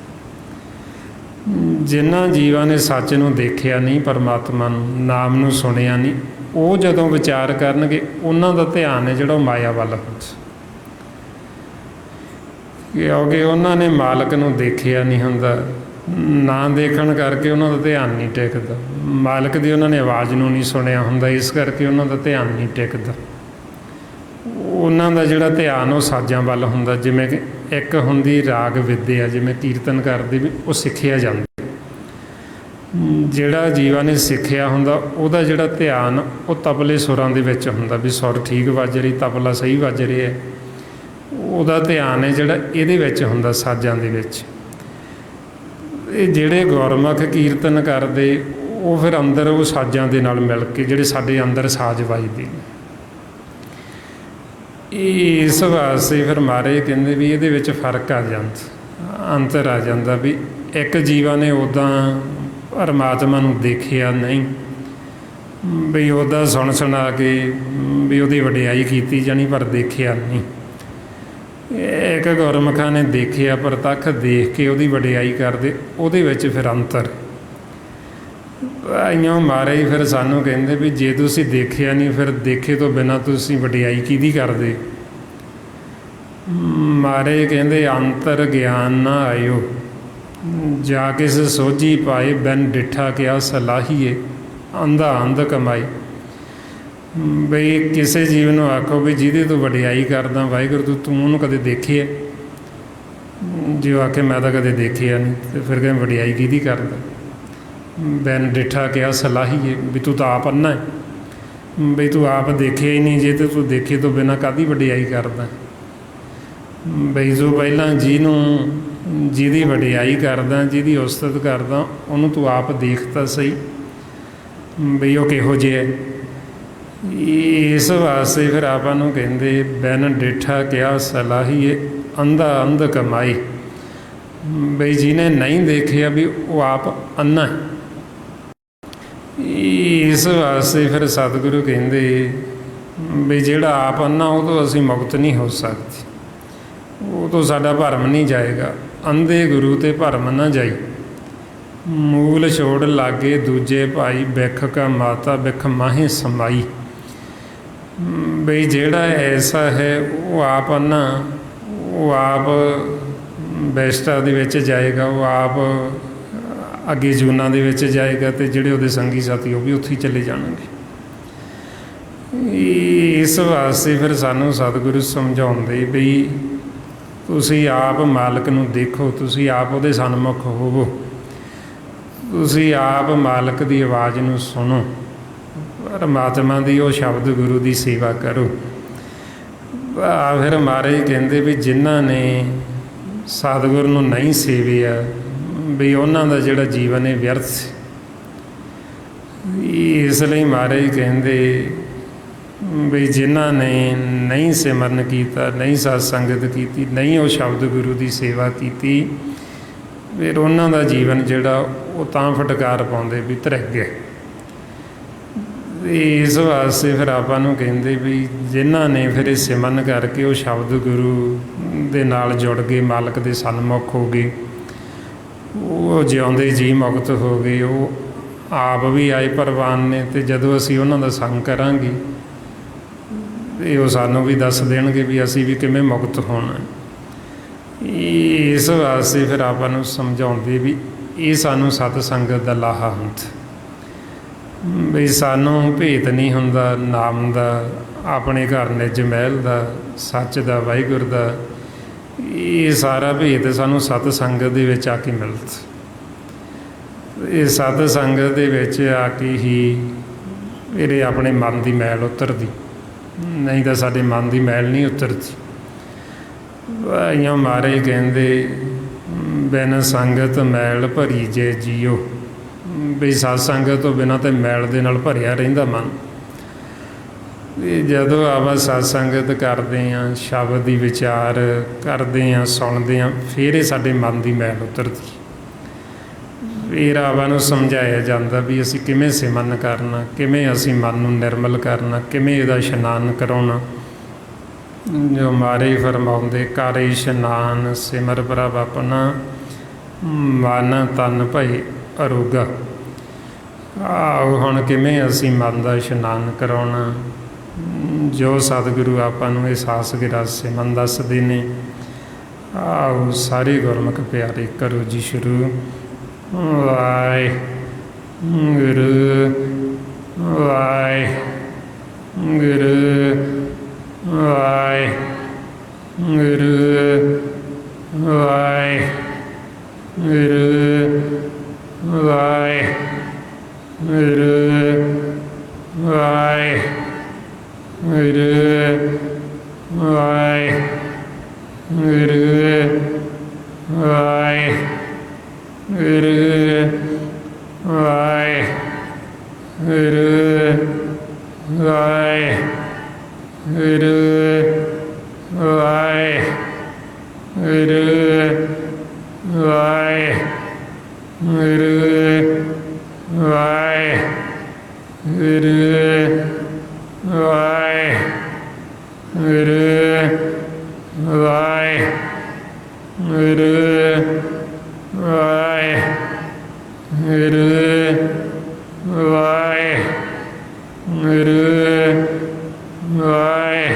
ਜਿਨ੍ਹਾਂ ਜੀਵਾਂ ਨੇ ਸੱਚ ਨੂੰ ਦੇਖਿਆ ਨਹੀਂ, ਪਰਮਾਤਮਾ ਨੂੰ, ਨਾਮ ਨੂੰ ਸੁਣਿਆ ਨਹੀਂ, ਉਹ ਜਦੋਂ ਵਿਚਾਰ ਕਰਨਗੇ ਉਹਨਾਂ ਦਾ ਧਿਆਨ ਹੈ ਜਿਹੜਾ ਉਹ ਮਾਇਆ ਵੱਲ ਹੁੰਦਾ। ਕਿਉਂਕਿ ਉਹਨਾਂ ਨੇ ਮਾਲਕ ਨੂੰ ਦੇਖਿਆ ਨਹੀਂ ਹੁੰਦਾ, ਨਾ ਦੇਖਣ ਕਰਕੇ ਉਹਨਾਂ ਦਾ ਧਿਆਨ ਨਹੀਂ ਟਿਕਦਾ। ਮਾਲਕ ਦੀ ਉਹਨਾਂ ਨੇ ਆਵਾਜ਼ ਨੂੰ ਨਹੀਂ ਸੁਣਿਆ ਹੁੰਦਾ, ਇਸ ਕਰਕੇ ਉਹਨਾਂ ਦਾ ਧਿਆਨ ਨਹੀਂ ਟਿਕਦਾ। ਉਹਨਾਂ ਦਾ ਜਿਹੜਾ ਧਿਆਨ ਉਹ ਸਾਜ਼ਾਂ ਵੱਲ ਹੁੰਦਾ। ਜਿਵੇਂ ਕਿ ਇੱਕ ਹੁੰਦੀ ਰਾਗ ਵਿਦਿਆ, ਜਿਵੇਂ ਕੀਰਤਨ ਕਰਦੇ ਵੀ ਉਹ ਸਿੱਖਿਆ ਜਾਂਦਾ। ਜਿਹੜਾ ਜੀਵਾਂ ਨੇ ਸਿੱਖਿਆ ਹੁੰਦਾ ਉਹਦਾ ਜਿਹੜਾ ਧਿਆਨ ਉਹ ਤਬਲੇ ਸੁਰਾਂ ਦੇ ਵਿੱਚ ਹੁੰਦਾ, ਵੀ ਸੁਰ ਠੀਕ ਵੱਜ ਰਹੀ, ਤਬਲਾ ਸਹੀ ਵੱਜ ਰਿਹਾ, ਉਹਦਾ ਧਿਆਨ ਹੈ ਜਿਹੜਾ ਇਹਦੇ ਵਿੱਚ ਹੁੰਦਾ, ਸਾਜ਼ਾਂ ਦੇ ਵਿੱਚ। ਇਹ ਜਿਹੜੇ ਗੁਰਮੁਖ ਕੀਰਤਨ ਕਰਦੇ ਉਹ ਫਿਰ ਅੰਦਰ ਉਹ ਸਾਜ਼ਾਂ ਦੇ ਨਾਲ ਮਿਲ ਕੇ ਜਿਹੜੇ ਸਾਡੇ ਅੰਦਰ ਸਾਜ਼ ਵੱਜਦੇ ਨੇ। ਇਸ ਵਾਸਤੇ ਫਿਰ ਮਹਾਰਾਜ ਕਹਿੰਦੇ ਵੀ ਇਹਦੇ ਵਿੱਚ ਫਰਕ ਆ ਜਾਂਦਾ, ਅੰਤਰ ਆ ਜਾਂਦਾ। ਵੀ ਇੱਕ ਜੀਵਾਂ ਨੇ ਉੱਦਾਂ ਪਰਮਾਤਮਾ ਨੂੰ ਦੇਖਿਆ ਨਹੀਂ, ਵੀ ਉਹਦਾ ਸੁਣ ਸੁਣਾ ਕੇ ਵੀ ਉਹਦੀ ਵਡਿਆਈ ਕੀਤੀ ਜਾਣੀ, ਪਰ ਦੇਖਿਆ ਨਹੀਂ। ਇੱਕ ਗੁਰਮੁਖਾਂ ਨੇ ਦੇਖਿਆ, ਪ੍ਰਤੱਖ ਦੇਖ ਕੇ ਉਹਦੀ ਵਡਿਆਈ ਕਰਦੇ, ਉਹਦੇ ਵਿੱਚ ਫਿਰ ਅੰਤਰ। ਇਉਂ ਮਹਾਰਾਜ ਫਿਰ ਸਾਨੂੰ ਕਹਿੰਦੇ ਵੀ ਜੇ ਤੁਸੀਂ ਦੇਖਿਆ ਨਹੀਂ, ਫਿਰ ਦੇਖੇ ਤੋਂ ਬਿਨਾਂ ਤੁਸੀਂ ਵਡਿਆਈ ਕਿਹਦੀ ਕਰਦੇ। ਮਹਾਰਾਜ ਕਹਿੰਦੇ ਅੰਤਰ ਗਿਆਨ ਨਾ ਆਇਓ, ਜਾ ਕਿਸ ਸੋਝੀ ਪਾਏ, ਬਿਨ ਡਿੱਠਾ ਕਿਆ ਸਲਾਹੀਏ, ਅੰਧਾ ਅੰਧ ਕਮਾਈ। ਬਈ ਕਿਸੇ ਜੀਵ ਨੂੰ ਆਖੋ ਵੀ ਜਿਹਦੀ ਤੂੰ ਵਡਿਆਈ ਕਰਦਾ ਵਾਹਿਗੁਰੂ, ਤੂੰ ਉਹਨੂੰ ਕਦੇ ਦੇਖਿਆ? ਜੇ ਉਹ ਆਖੇ ਮੈਂ ਤਾਂ ਕਦੇ ਦੇਖਿਆ ਨਹੀਂ, ਅਤੇ ਫਿਰ ਕਹਿੰਦੇ ਵਡਿਆਈ ਕਿਹਦੀ ਕਰਦਾ। ਬਿਨ ਡਿੱਠਾ ਕਿਆ ਸਲਾਹੀਏ, ਵੀ ਤੂੰ ਤਾਂ ਆਪ ਅੰਨਾ ਹੈ, ਬਈ ਤੂੰ ਆਪ ਦੇਖਿਆ ਹੀ ਨਹੀਂ, ਜੇ ਤੇ ਤੂੰ ਦੇਖੇ ਤੋਂ ਬਿਨਾਂ ਕਾਹਦੀ ਵਡਿਆਈ ਕਰਦਾ। ਬਈ ਜੋ ਪਹਿਲਾਂ ਜਿਹਦੀ ਵਡਿਆਈ ਕਰਦਾ, ਜਿਹਦੀ ਉਸਤਤ ਕਰਦਾ, ਉਹਨੂੰ ਤੂੰ ਆਪ ਦੇਖ ਤਾਂ ਸਹੀ ਬਈ ਉਹ ਕਿਹੋ ਜਿਹਾ। ਇਸ ਵਾਸਤੇ ਫਿਰ ਆਪਾਂ ਨੂੰ ਕਹਿੰਦੇ ਬਿਨ ਡਿੱਠਾ ਕਿਆ ਸਲਾਹੀਏ, ਅੰਧਾ ਅੰਧ ਕਮਾਈ। ਬਈ ਜਿਹਨੇ ਨਹੀਂ ਦੇਖਿਆ ਵੀ ਉਹ ਆਪ ਅੰਨਾ ਹੈ। ਇਸ ਵਾਸਤੇ ਫਿਰ ਸਤਿਗੁਰੂ ਕਹਿੰਦੇ ਵੀ ਜਿਹੜਾ ਆਪ ਅੰਨਾ, ਉਹ ਤੋਂ ਅਸੀਂ ਮੁਕਤ ਨਹੀਂ ਹੋ ਸਕਦੇ, ਉਹ ਤੋਂ ਸਾਡਾ ਭਰਮ ਨਹੀਂ ਜਾਏਗਾ। ਅੰਧੇ ਗੁਰੂ ਤੇ ਭਰਮ ਨਾ ਜਾਈ, ਮੂਲ ਛੋੜ ਲਾਗੇ ਦੂਜੇ ਭਾਈ, ਬਿਖ ਕਾ ਮਾਤਾ ਬਿਖ ਮਾਹੇ ਸਮਾਈ। ਬਈ ਜਿਹੜਾ ਐਸਾ ਹੈ ਉਹ ਆਪ ਅੰਨਾ, ਉਹ ਆਪ ਬੈਸਟਾ ਦੇ ਵਿੱਚ ਜਾਏਗਾ, ਉਹ ਆਪ ਅੱਗੇ ਜੂਨਾਂ ਦੇ ਵਿੱਚ ਜਾਏਗਾ, ਅਤੇ ਜਿਹੜੇ ਉਹਦੇ ਸੰਗੀ ਸਾਥੀ ਉਹ ਵੀ ਉੱਥੇ ਹੀ ਚਲੇ ਜਾਣਗੇ। ਇਸ ਵਾਸਤੇ ਫਿਰ ਸਾਨੂੰ ਸਤਿਗੁਰੂ ਸਮਝਾਉਂਦੇ ਵੀ ਤੁਸੀਂ ਆਪ ਮਾਲਕ ਨੂੰ ਦੇਖੋ, ਤੁਸੀਂ ਆਪ ਉਹਦੇ ਸਨਮੁਖ ਹੋਵੋ, ਤੁਸੀਂ ਆਪ ਮਾਲਕ ਦੀ ਆਵਾਜ਼ ਨੂੰ ਸੁਣੋ, ਪਰਮਾਤਮਾ ਦੀ ਉਹ ਸ਼ਬਦ ਗੁਰੂ ਦੀ ਸੇਵਾ ਕਰੋ। ਫਿਰ ਮਹਾਰਾਜ ਕਹਿੰਦੇ ਵੀ ਜਿਨ੍ਹਾਂ ਨੇ ਸਤਿਗੁਰੂ ਨੂੰ ਨਹੀਂ ਸੇਵਿਆ, ਵੀ ਉਹਨਾਂ ਦਾ ਜਿਹੜਾ ਜੀਵਨ ਹੈ ਵਿਅਰਥ। ਇਸ ਲਈ ਮਹਾਰਾਜ ਕਹਿੰਦੇ ਵੀ ਜਿਨ੍ਹਾਂ ਨੇ ਨਹੀਂ ਸਿਮਰਨ ਕੀਤਾ, ਨਹੀਂ ਸਤ ਸੰਗਤ ਕੀਤੀ, ਨਹੀਂ ਉਹ ਸ਼ਬਦ ਗੁਰੂ ਦੀ ਸੇਵਾ ਕੀਤੀ, ਫਿਰ ਉਹਨਾਂ ਦਾ ਜੀਵਨ ਜਿਹੜਾ ਉਹ ਤਾਂ ਫਟਕਾਰ ਪਾਉਂਦੇ ਵੀ ਧਰਕ ਗਿਆ। ਇਸ ਵਾਸਤੇ ਫਿਰ ਆਪਾਂ ਨੂੰ ਕਹਿੰਦੇ ਵੀ ਜਿਨ੍ਹਾਂ ਨੇ ਫਿਰ ਇਹ ਸਿਮਰਨ ਕਰਕੇ ਉਹ ਸ਼ਬਦ ਗੁਰੂ ਦੇ ਨਾਲ ਜੁੜ ਗਏ, ਮਾਲਕ ਦੇ ਸਨਮੁਖ ਹੋ ਗਏ, ਉਹ ਜਿਉਂਦੇ ਜੀ ਮੁਕਤ ਹੋ ਗਏ, ਉਹ ਆਪ ਵੀ ਆਏ ਪ੍ਰਵਾਨ ਨੇ। ਅਤੇ ਜਦੋਂ ਅਸੀਂ ਉਹਨਾਂ ਦਾ ਸੰਗ ਕਰਾਂਗੇ ਅਤੇ ਉਹ ਸਾਨੂੰ ਵੀ ਦੱਸ ਦੇਣਗੇ ਵੀ ਅਸੀਂ ਵੀ ਕਿਵੇਂ ਮੁਕਤ ਹੋਣਾ। ਇਸ ਵਾਸਤੇ ਫਿਰ ਆਪਾਂ ਨੂੰ ਸਮਝਾਉਂਦੇ ਵੀ ਇਹ ਸਾਨੂੰ ਸਤ ਸੰਗਤ ਦਾ ਲਾਹਾ ਹੁੰਦਾ ਵੀ ਸਾਨੂੰ ਭੇਤ ਨਹੀਂ ਹੁੰਦਾ ਨਾਮ ਦਾ, ਆਪਣੇ ਘਰ ਨਿੱਜ ਮਹਿਲ ਦਾ, ਸੱਚ ਦਾ, ਵਾਹਿਗੁਰੂ ਦਾ। ਇਹ ਸਾਰਾ ਭੇਤ ਸਾਨੂੰ ਸਤ ਸੰਗਤ ਦੇ ਵਿੱਚ ਆ ਕੇ ਮਿਲਦਾ। ਇਹ ਸਤ ਸੰਗਤ ਦੇ ਵਿੱਚ ਆ ਕੇ ਹੀ ਇਹਦੇ ਆਪਣੇ ਮਨ ਦੀ ਮੈਲ ਉਤਰਦੀ, ਨਹੀਂ ਤਾਂ ਸਾਡੇ ਮਨ ਦੀ ਮੈਲ ਨਹੀਂ ਉਤਰਦੀ। ਭਾਈਆਂ ਮਾਰੇ ਕਹਿੰਦੇ ਬਿਨ ਸੰਗਤ ਮੈਲ ਭਰੀ ਜੇ ਜੀਓ, ਵੀ ਸਤ ਸੰਗਤ ਤੋਂ ਬਿਨਾਂ ਤਾਂ ਮੈਲ ਦੇ ਨਾਲ ਭਰਿਆ ਰਹਿੰਦਾ ਮਨ। ਜਦੋਂ ਆਪਾਂ ਸਤ ਸੰਗਤ ਕਰਦੇ ਹਾਂ, ਸ਼ਬਦ ਦੀ ਵਿਚਾਰ ਕਰਦੇ ਹਾਂ, ਸੁਣਦੇ ਹਾਂ, ਫਿਰ ਇਹ ਸਾਡੇ ਮਨ ਦੀ ਮੈਲ ਉਤਰਦੀ। ਫਿਰ ਆਪਾਂ ਨੂੰ ਸਮਝਾਇਆ ਜਾਂਦਾ ਵੀ ਅਸੀਂ ਕਿਵੇਂ ਸਿਮਰਨ ਕਰਨਾ, ਕਿਵੇਂ ਅਸੀਂ ਮਨ ਨੂੰ ਨਿਰਮਲ ਕਰਨਾ, ਕਿਵੇਂ ਇਹਦਾ ਇਸ਼ਨਾਨ ਕਰਾਉਣਾ। ਜੋ ਮਾਰੇ ਫਰਮਾਉਂਦੇ ਕਰ ਇਸ਼ਨਾਨ ਸਿਮਰ ਪ੍ਰਭ ਆਪਣਾ, ਮਨ ਤਨ ਭਈ ਅਰੋਗਾ। ਆਓ ਹੁਣ ਕਿਵੇਂ ਅਸੀਂ ਮਨ ਦਾ ਇਸ਼ਨਾਨ ਕਰਾਉਣਾ, ਜੋ ਸਤਿਗੁਰੂ ਆਪਾਂ ਨੂੰ ਅਹਿਸਾਸ ਗਿਰਾ ਸਿਮਰਨ ਦੱਸਦੇ ਨੇ। ਆਓ ਸਾਰੇ ਗੁਰਮੁਖ ਪਿਆਰੇ ਕਰੋ ਜੀ ਸ਼ੁਰੂ। ਵਾਹਿਗੁਰੂ ਵਾਹਿਗੁਰੂ ਵਾਹਿਗੁਰੂ ਵਾਹਿਗੁਰੂ ਵਾਹਿਗੁਰੂ ਵਾਹਿਗੁਰੂ ਵਾਹਿਗੁਰੂ ਵਾਹਿਗੁਰੂ ਵਾਹਿਗੁਰੂ ਵਾਹਿਗੁਰੂ ਵਾਹਿਗੁਰੂ ਵਾਹਿਗੁਰੂ ਵਾਹਿਗੁਰੂ ਵਾਹਿਗੁਰੂ ਵਾਹਿਗੁਰੂ ਵਾਹਿਗੁਰੂ ਵਾਹਿਗੁਰੂ ਵਾਹਿਗੁਰੂ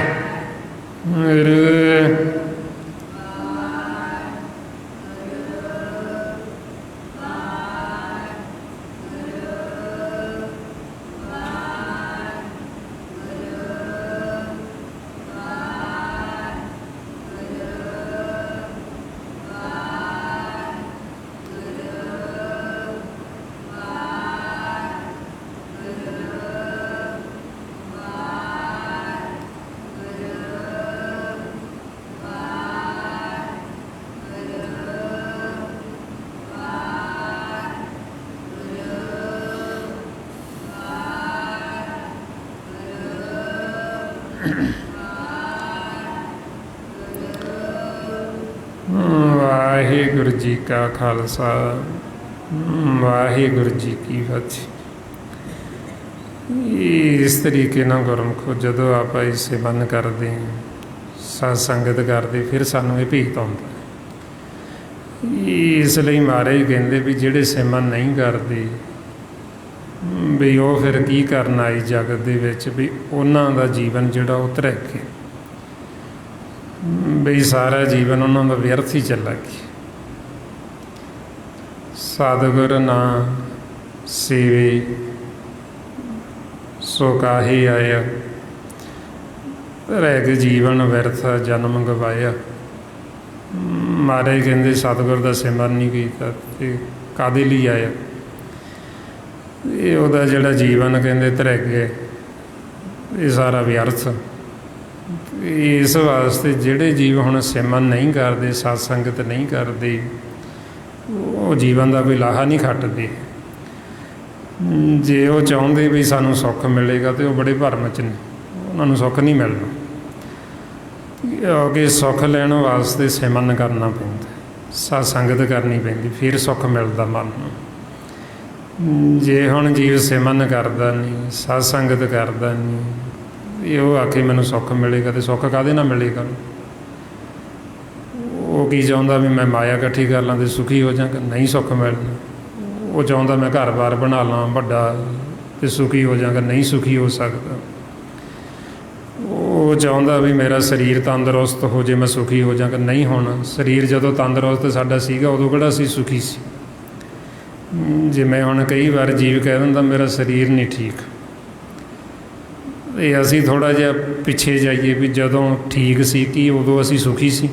ਵਾਹਿਗੁਰੂ ਜੀ ਕਾ ਖਾਲਸਾ, ਵਾਹਿਗੁਰੂ ਜੀ ਕੀ ਫਤਿਹ। ਇਸ ਤਰੀਕੇ ਨਾਲ ਗੁਰਮੁਖੋ ਜਦੋਂ ਆਪਾਂ ਇਹ ਸਿਮਰਨ ਕਰਦੇ ਹਾਂ, ਸਤ ਸੰਗਤ ਕਰਦੇ, ਫਿਰ ਸਾਨੂੰ ਇਹ ਭੇਤ ਆਉਂਦਾ। ਇਸ ਲਈ ਮਹਾਰਾਜ ਕਹਿੰਦੇ ਵੀ ਜਿਹੜੇ ਸਿਮਰਨ ਨਹੀਂ ਕਰਦੇ ਵੀ ਉਹ ਫਿਰ ਕੀ ਕਰਨ ਆਈ ਜਗਤ ਦੇ ਵਿੱਚ, ਵੀ ਉਹਨਾਂ ਦਾ ਜੀਵਨ ਜਿਹੜਾ ਉਹ ਧਰਕ ਗਿਆ, ਬਈ ਸਾਰਾ ਜੀਵਨ ਉਹਨਾਂ ਦਾ ਵਿਅਰਥ ਹੀ ਚੱਲਾ ਗਿਆ। ਸਤਿਗੁਰ ਨਾ ਸੇਵੇ ਸੋ ਕਾਹੇ ਆਇਆ, ਰਹਿ ਜੀਵਨ ਵਿਅਰਥ ਜਨਮ ਗਵਾਇਆ। ਮਹਾਰਾਜ ਕਹਿੰਦੇ ਸਤਿਗੁਰ ਦਾ ਸਿਮਰਨ ਨਹੀਂ ਕੀਤਾ ਤੇ ਕਾਹਦੇ ਲਈ ਆਇਆ। ਇਹ ਉਹਦਾ ਜਿਹੜਾ ਜੀਵਨ ਕਹਿੰਦੇ ਧਰਕ ਗਿਆ, ਇਹ ਸਾਰਾ ਵਿਅਰਥ। ਇਸ ਵਾਸਤੇ ਜਿਹੜੇ ਜੀਵ ਹੁਣ ਸਿਮਰਨ ਨਹੀਂ ਕਰਦੇ, ਸਤ ਸੰਗਤ ਨਹੀਂ ਕਰਦੇ, ਉਹ ਜੀਵਨ ਦਾ ਕੋਈ ਲਾਹਾ ਨਹੀਂ ਖੱਟਦੇ। ਜੇ ਉਹ ਚਾਹੁੰਦੇ ਵੀ ਸਾਨੂੰ ਸੁੱਖ ਮਿਲੇਗਾ ਤਾਂ ਉਹ ਬੜੇ ਭਰਮ 'ਚ ਨੇ, ਉਹਨਾਂ ਨੂੰ ਸੁੱਖ ਨਹੀਂ ਮਿਲਣਾ। ਕਿਉਂਕਿ ਸੁੱਖ ਲੈਣ ਵਾਸਤੇ ਸਿਮਰਨ ਕਰਨਾ ਪੈਂਦਾ। ਸਤ ਸੰਗਤ ਕਰਨੀ ਪੈਂਦੀ, ਫਿਰ ਸੁੱਖ ਮਿਲਦਾ ਮਨ ਨੂੰ। ਜੇ ਹੁਣ ਜੀਵ ਸਿਮਰਨ ਕਰਦਾ ਨਹੀਂ, ਸਤ ਸੰਗਤ ਕਰਦਾ ਨਹੀਂ, ਇਹ ਉਹ ਆਖੇ ਮੈਨੂੰ ਸੁੱਖ ਮਿਲੇਗਾ, ਅਤੇ ਸੁੱਖ ਕਾਹਦੇ ਨਾਲ ਮਿਲੇਗਾ? ਉਹ ਕੀ ਚਾਹੁੰਦਾ ਵੀ ਮੈਂ ਮਾਇਆ ਇਕੱਠੀ ਕਰ ਲਾਂ ਅਤੇ ਸੁਖੀ ਹੋ ਜਾਵਾਂ? ਨਹੀਂ ਸੁੱਖ ਮਿਲਣਾ। ਉਹ ਚਾਹੁੰਦਾ ਮੈਂ ਘਰ-ਬਾਰ ਬਣਾ ਲਾਂ ਵੱਡਾ ਅਤੇ ਸੁਖੀ ਹੋ ਜਾਵਾਂਗਾ, ਨਹੀਂ ਸੁਖੀ ਹੋ ਸਕਦਾ। ਉਹ ਚਾਹੁੰਦਾ ਵੀ ਮੇਰਾ ਸਰੀਰ ਤੰਦਰੁਸਤ ਹੋ ਜੇ, ਮੈਂ ਸੁਖੀ ਹੋ ਜਾਵਾਂਗਾ, ਨਹੀਂ ਹੋਣਾ। ਸਰੀਰ ਜਦੋਂ ਤੰਦਰੁਸਤ ਸਾਡਾ ਸੀਗਾ, ਉਦੋਂ ਕਿਹੜਾ ਅਸੀਂ ਸੁਖੀ ਸੀ? ਜਿਵੇਂ ਹੁਣ ਕਈ ਵਾਰ ਜੀਵ ਕਹਿ ਦਿੰਦਾ ਮੇਰਾ ਸਰੀਰ ਨਹੀਂ ਠੀਕ, ਇਹ ਅਸੀਂ ਥੋੜ੍ਹਾ ਜਿਹਾ ਪਿੱਛੇ ਜਾਈਏ ਵੀ ਜਦੋਂ ਠੀਕ ਸੀ ਕੀ ਉਦੋਂ ਅਸੀਂ ਸੁਖੀ ਸੀ?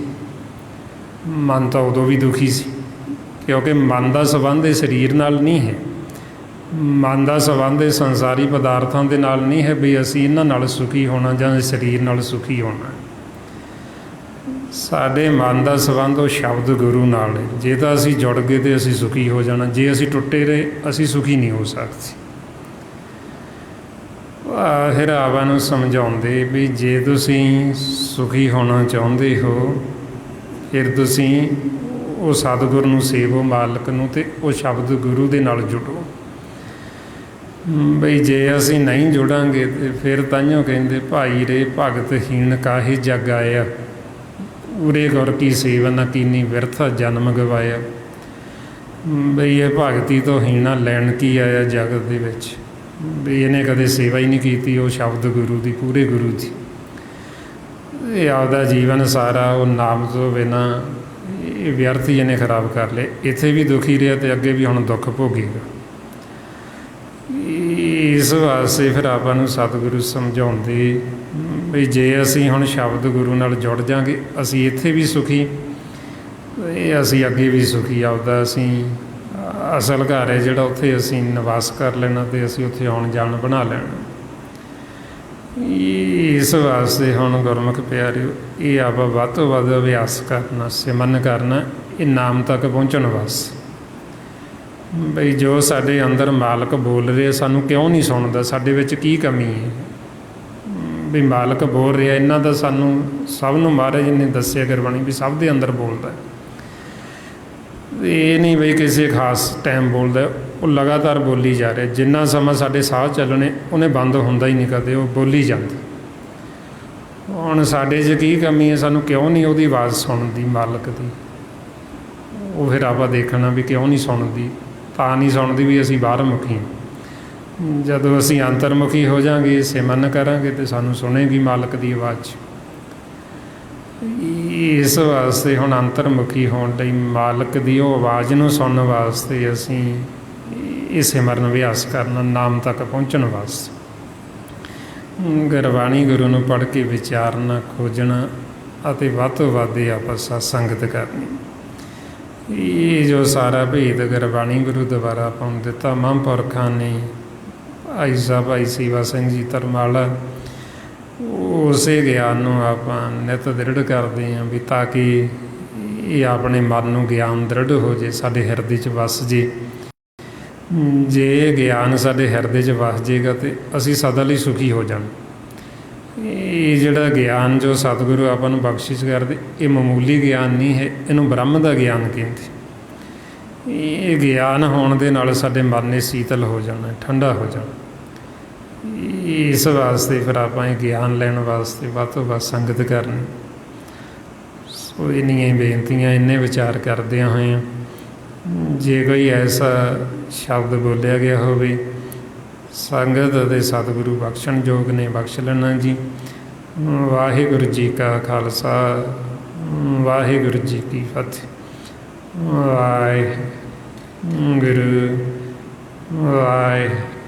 ਮਨ ਤਾਂ ਉਦੋਂ ਵੀ ਦੁਖੀ ਸੀ, ਕਿਉਂਕਿ ਮਨ ਦਾ ਸੰਬੰਧ ਇਹ ਸਰੀਰ ਨਾਲ ਨਹੀਂ ਹੈ। ਮਨ ਦਾ ਸੰਬੰਧ ਇਹ ਸੰਸਾਰੀ ਪਦਾਰਥਾਂ ਦੇ ਨਾਲ ਨਹੀਂ ਹੈ ਵੀ ਅਸੀਂ ਇਹਨਾਂ ਨਾਲ ਸੁਖੀ ਹੋਣਾ ਜਾਂ ਸਰੀਰ ਨਾਲ ਸੁਖੀ ਹੋਣਾ। ਸਾਡੇ ਮਨ ਦਾ ਸੰਬੰਧ ਉਹ ਸ਼ਬਦ ਗੁਰੂ ਨਾਲ ਹੈ। ਜੇ ਤਾਂ ਅਸੀਂ ਜੁੜ ਗਏ ਤਾਂ ਅਸੀਂ ਸੁਖੀ ਹੋ ਜਾਣਾ, ਜੇ ਅਸੀਂ ਟੁੱਟੇ ਰਹੇ ਅਸੀਂ ਸੁਖੀ ਨਹੀਂ ਹੋ ਸਕਦੇ। ਫਿਰ ਆਵਾਂ ਨੂੰ ਸਮਝਾਉਂਦੇ ਵੀ ਜੇ ਤੁਸੀਂ ਸੁਖੀ ਹੋਣਾ ਚਾਹੁੰਦੇ ਹੋ, ਫਿਰ ਤੁਸੀਂ ਉਹ ਸਤਿਗੁਰ ਨੂੰ ਸੇਵੋ, ਮਾਲਕ ਨੂੰ, ਅਤੇ ਉਹ ਸ਼ਬਦ ਗੁਰੂ ਦੇ ਨਾਲ ਜੁੜੋ। ਬਈ ਜੇ ਅਸੀਂ ਨਹੀਂ ਜੁੜਾਂਗੇ ਤਾਂ ਫਿਰ ਤਾਂਹੀਓ ਕਹਿੰਦੇ ਭਾਈ ਰੇ ਭਗਤਹੀਣ ਕਾਹੇ ਜਗ ਆਇਆ, ਉਰੇ ਗੁਰ ਕੀ ਸੇਵਾ ਨਾ ਕੀਨੀ ਵਿਰਥ ਜਨਮ ਗਵਾਇਆ। ਬਈ ਇਹ ਭਗਤੀ ਤੋਂ ਹੀਣਾ ਲੈਣ ਕੀ ਆਇਆ ਜਗਤ ਦੇ ਵਿੱਚ, ਵੀ ਇਹਨੇ ਕਦੇ ਸੇਵਾ ਹੀ ਨਹੀਂ ਕੀਤੀ ਉਹ ਸ਼ਬਦ ਗੁਰੂ ਦੀ, ਪੂਰੇ ਗੁਰੂ ਦੀ। ਇਹ ਆਪਦਾ ਜੀਵਨ ਸਾਰਾ ਉਹ ਨਾਮ ਤੋਂ ਬਿਨਾਂ ਇਹ ਵਿਅਰਥ ਹੀ ਇਹਨੇ ਖਰਾਬ ਕਰ ਲਏ। ਇੱਥੇ ਵੀ ਦੁਖੀ ਰਿਹਾ ਅਤੇ ਅੱਗੇ ਵੀ ਹੁਣ ਦੁੱਖ ਭੋਗੇਗਾ। ਇਸ ਵਾਸਤੇ ਫਿਰ ਆਪਾਂ ਨੂੰ ਸਤਿਗੁਰੂ ਸਮਝਾਉਂਦੇ ਵੀ ਜੇ ਅਸੀਂ ਹੁਣ ਸ਼ਬਦ ਗੁਰੂ ਨਾਲ ਜੁੜ ਜਾਵਾਂਗੇ, ਅਸੀਂ ਇੱਥੇ ਵੀ ਸੁਖੀ, ਇਹ ਅਸੀਂ ਅੱਗੇ ਵੀ ਸੁਖੀ। ਆਪਦਾ ਅਸੀਂ ਅਸਲ ਘਰ ਹੈ ਜਿਹੜਾ, ਉੱਥੇ ਅਸੀਂ ਨਿਵਾਸ ਕਰ ਲੈਣਾ ਅਤੇ ਅਸੀਂ ਉੱਥੇ ਆਉਣ ਜਾਣ ਬਣਾ ਲੈਣਾ। ਇਸ ਵਾਸਤੇ ਹੁਣ ਗੁਰਮੁਖ ਪਿਆਰਿਓ, ਇਹ ਆਪਾਂ ਵੱਧ ਤੋਂ ਵੱਧ ਅਭਿਆਸ ਕਰਨਾ, ਸਿਮਰਨ ਕਰਨਾ, ਇਹ ਨਾਮ ਤੱਕ ਪਹੁੰਚਣ ਵਾਸਤੇ। ਬਈ ਜੋ ਸਾਡੇ ਅੰਦਰ ਮਾਲਕ ਬੋਲ ਰਿਹਾ, ਸਾਨੂੰ ਕਿਉਂ ਨਹੀਂ ਸੁਣਦਾ? ਸਾਡੇ ਵਿੱਚ ਕੀ ਕਮੀ ਹੈ? ਵੀ ਮਾਲਕ ਬੋਲ ਰਿਹਾ, ਇਹਨਾਂ ਦਾ ਸਾਨੂੰ ਸਭ ਨੂੰ ਮਹਾਰਾਜ ਨੇ ਦੱਸਿਆ ਗੁਰਬਾਣੀ ਵੀ ਸਭ ਦੇ ਅੰਦਰ ਬੋਲਦਾ। ਇਹ ਨਹੀਂ ਬਈ ਕਿਸੇ ਖਾਸ ਟਾਈਮ ਬੋਲਦਾ, ਉਹ ਲਗਾਤਾਰ ਬੋਲੀ ਜਾ ਰਿਹਾ। ਜਿੰਨਾ ਸਮਾਂ ਸਾਡੇ ਸਾਹ ਚੱਲਣੇ, ਉਹਨੇ ਬੰਦ ਹੁੰਦਾ ਹੀ ਨਹੀਂ ਕਦੇ, ਉਹ ਬੋਲੀ ਜਾਂਦਾ। ਹੁਣ ਸਾਡੇ 'ਚ ਕੀ ਕਮੀ ਹੈ? ਸਾਨੂੰ ਕਿਉਂ ਨਹੀਂ ਉਹਦੀ ਆਵਾਜ਼ ਸੁਣਦੀ ਮਾਲਕ ਦੀ? ਉਹ ਫਿਰ ਆਪਾਂ ਦੇਖਣਾ ਵੀ ਕਿਉਂ ਨਹੀਂ ਸੁਣਦੀ। ਤਾਂ ਨਹੀਂ ਸੁਣਦੀ ਵੀ ਅਸੀਂ ਬਾਹਰ ਮੁਖੀ ਹਾਂ। ਜਦੋਂ ਅਸੀਂ ਅੰਤਰਮੁਖੀ ਹੋ ਜਾਵਾਂਗੇ, ਸਿਮਰਨ ਕਰਾਂਗੇ, ਅਤੇ ਸਾਨੂੰ ਸੁਣੇਗੀ ਮਾਲਕ ਦੀ ਆਵਾਜ਼। ਇਸ ਵਾਸਤੇ ਹੁਣ ਅੰਤਰਮੁਖੀ ਹੋਣ ਲਈ ਮਾਲਕ ਦੀ ਉਹ ਆਵਾਜ਼ ਨੂੰ ਸੁਣਨ ਵਾਸਤੇ ਅਸੀਂ ਇਹ ਸਿਮਰਨ ਅਭਿਆਸ ਕਰਨਾ, ਨਾਮ ਤੱਕ ਪਹੁੰਚਣ ਵਾਸਤੇ। ਗੁਰਬਾਣੀ ਗੁਰੂ ਨੂੰ ਪੜ੍ਹ ਕੇ ਵਿਚਾਰਨਾ, ਖੋਜਣਾ, ਅਤੇ ਵੱਧ ਤੋਂ ਵੱਧ ਆਪਾਂ ਸਤ ਸੰਗਤ ਕਰਨੀ। ਇਹ ਜੋ ਸਾਰਾ ਭੇਦ ਗੁਰਬਾਣੀ ਗੁਰੂ ਦੁਆਰਾ ਆਪਾਂ ਨੂੰ ਦਿੱਤਾ ਮਹਾਂਪੁਰਖਾਂ ਨੇ, ਭਾਈ ਸਾਹਿਬ ਭਾਈ ਸੇਵਾ ਸਿੰਘ ਜੀ ਧਰਮਾਲਾ, ਉਸੇ ਗਿਆਨ ਨੂੰ ਆਪਾਂ ਨਿਤ ਦ੍ਰਿੜ ਕਰਦੇ ਹਾਂ ਵੀ ਤਾਂ ਕਿ ਇਹ ਆਪਣੇ ਮਨ ਨੂੰ ਗਿਆਨ ਦ੍ਰਿੜ ਹੋ ਜੇ, ਸਾਡੇ ਹਿਰਦੇ 'ਚ ਵਸ ਜੇ। ਜੇ ਇਹ ਗਿਆਨ ਸਾਡੇ ਹਿਰਦੇ 'ਚ ਵਸ ਜੇਗਾ ਤਾਂ ਅਸੀਂ ਸਦਾ ਲਈ ਸੁਖੀ ਹੋ ਜਾਣਾ। ਇਹ ਜਿਹੜਾ ਗਿਆਨ ਜੋ ਸਤਿਗੁਰੂ ਆਪਾਂ ਨੂੰ ਬਖਸ਼ਿਸ਼ ਕਰਦੇ, ਇਹ ਮਾਮੂਲੀ ਗਿਆਨ ਨਹੀਂ ਹੈ, ਇਹਨੂੰ ਬ੍ਰਹਮ ਦਾ ਗਿਆਨ ਕਹਿੰਦੇ। ਇਹ ਗਿਆਨ ਹੋਣ ਦੇ ਨਾਲ ਸਾਡੇ ਮਨ ਨੇ ਸ਼ੀਤਲ ਹੋ ਜਾਣਾ, ਠੰਡਾ ਹੋ ਜਾਣਾ। ਇਸ ਵਾਸਤੇ ਫਿਰ ਆਪਾਂ ਇਹ ਗਿਆਨ ਲੈਣ ਵਾਸਤੇ ਵੱਧ ਤੋਂ ਵੱਧ ਸੰਗਤ ਕਰਨੀ। ਸੋ ਇੰਨੀਆਂ ਹੀ ਬੇਨਤੀਆਂ, ਇੰਨੇ ਵਿਚਾਰ ਕਰਦਿਆਂ ਹੋਏ, ਜੇ ਕੋਈ ਐਸਾ ਸ਼ਬਦ ਬੋਲਿਆ ਗਿਆ ਹੋਵੇ ਸੰਗਤ ਅਤੇ ਸਤਿਗੁਰੂ ਬਖਸ਼ਣ ਯੋਗ ਨੇ, ਬਖਸ਼ ਲੈਣਾ ਜੀ। ਵਾਹਿਗੁਰੂ ਜੀ ਕਾ ਖਾਲਸਾ, ਵਾਹਿਗੁਰੂ ਜੀ ਕੀ ਫਤਿਹ। ਵਾਹਿਗੁਰੂ ਵਾਹਿਗੁਰੂ।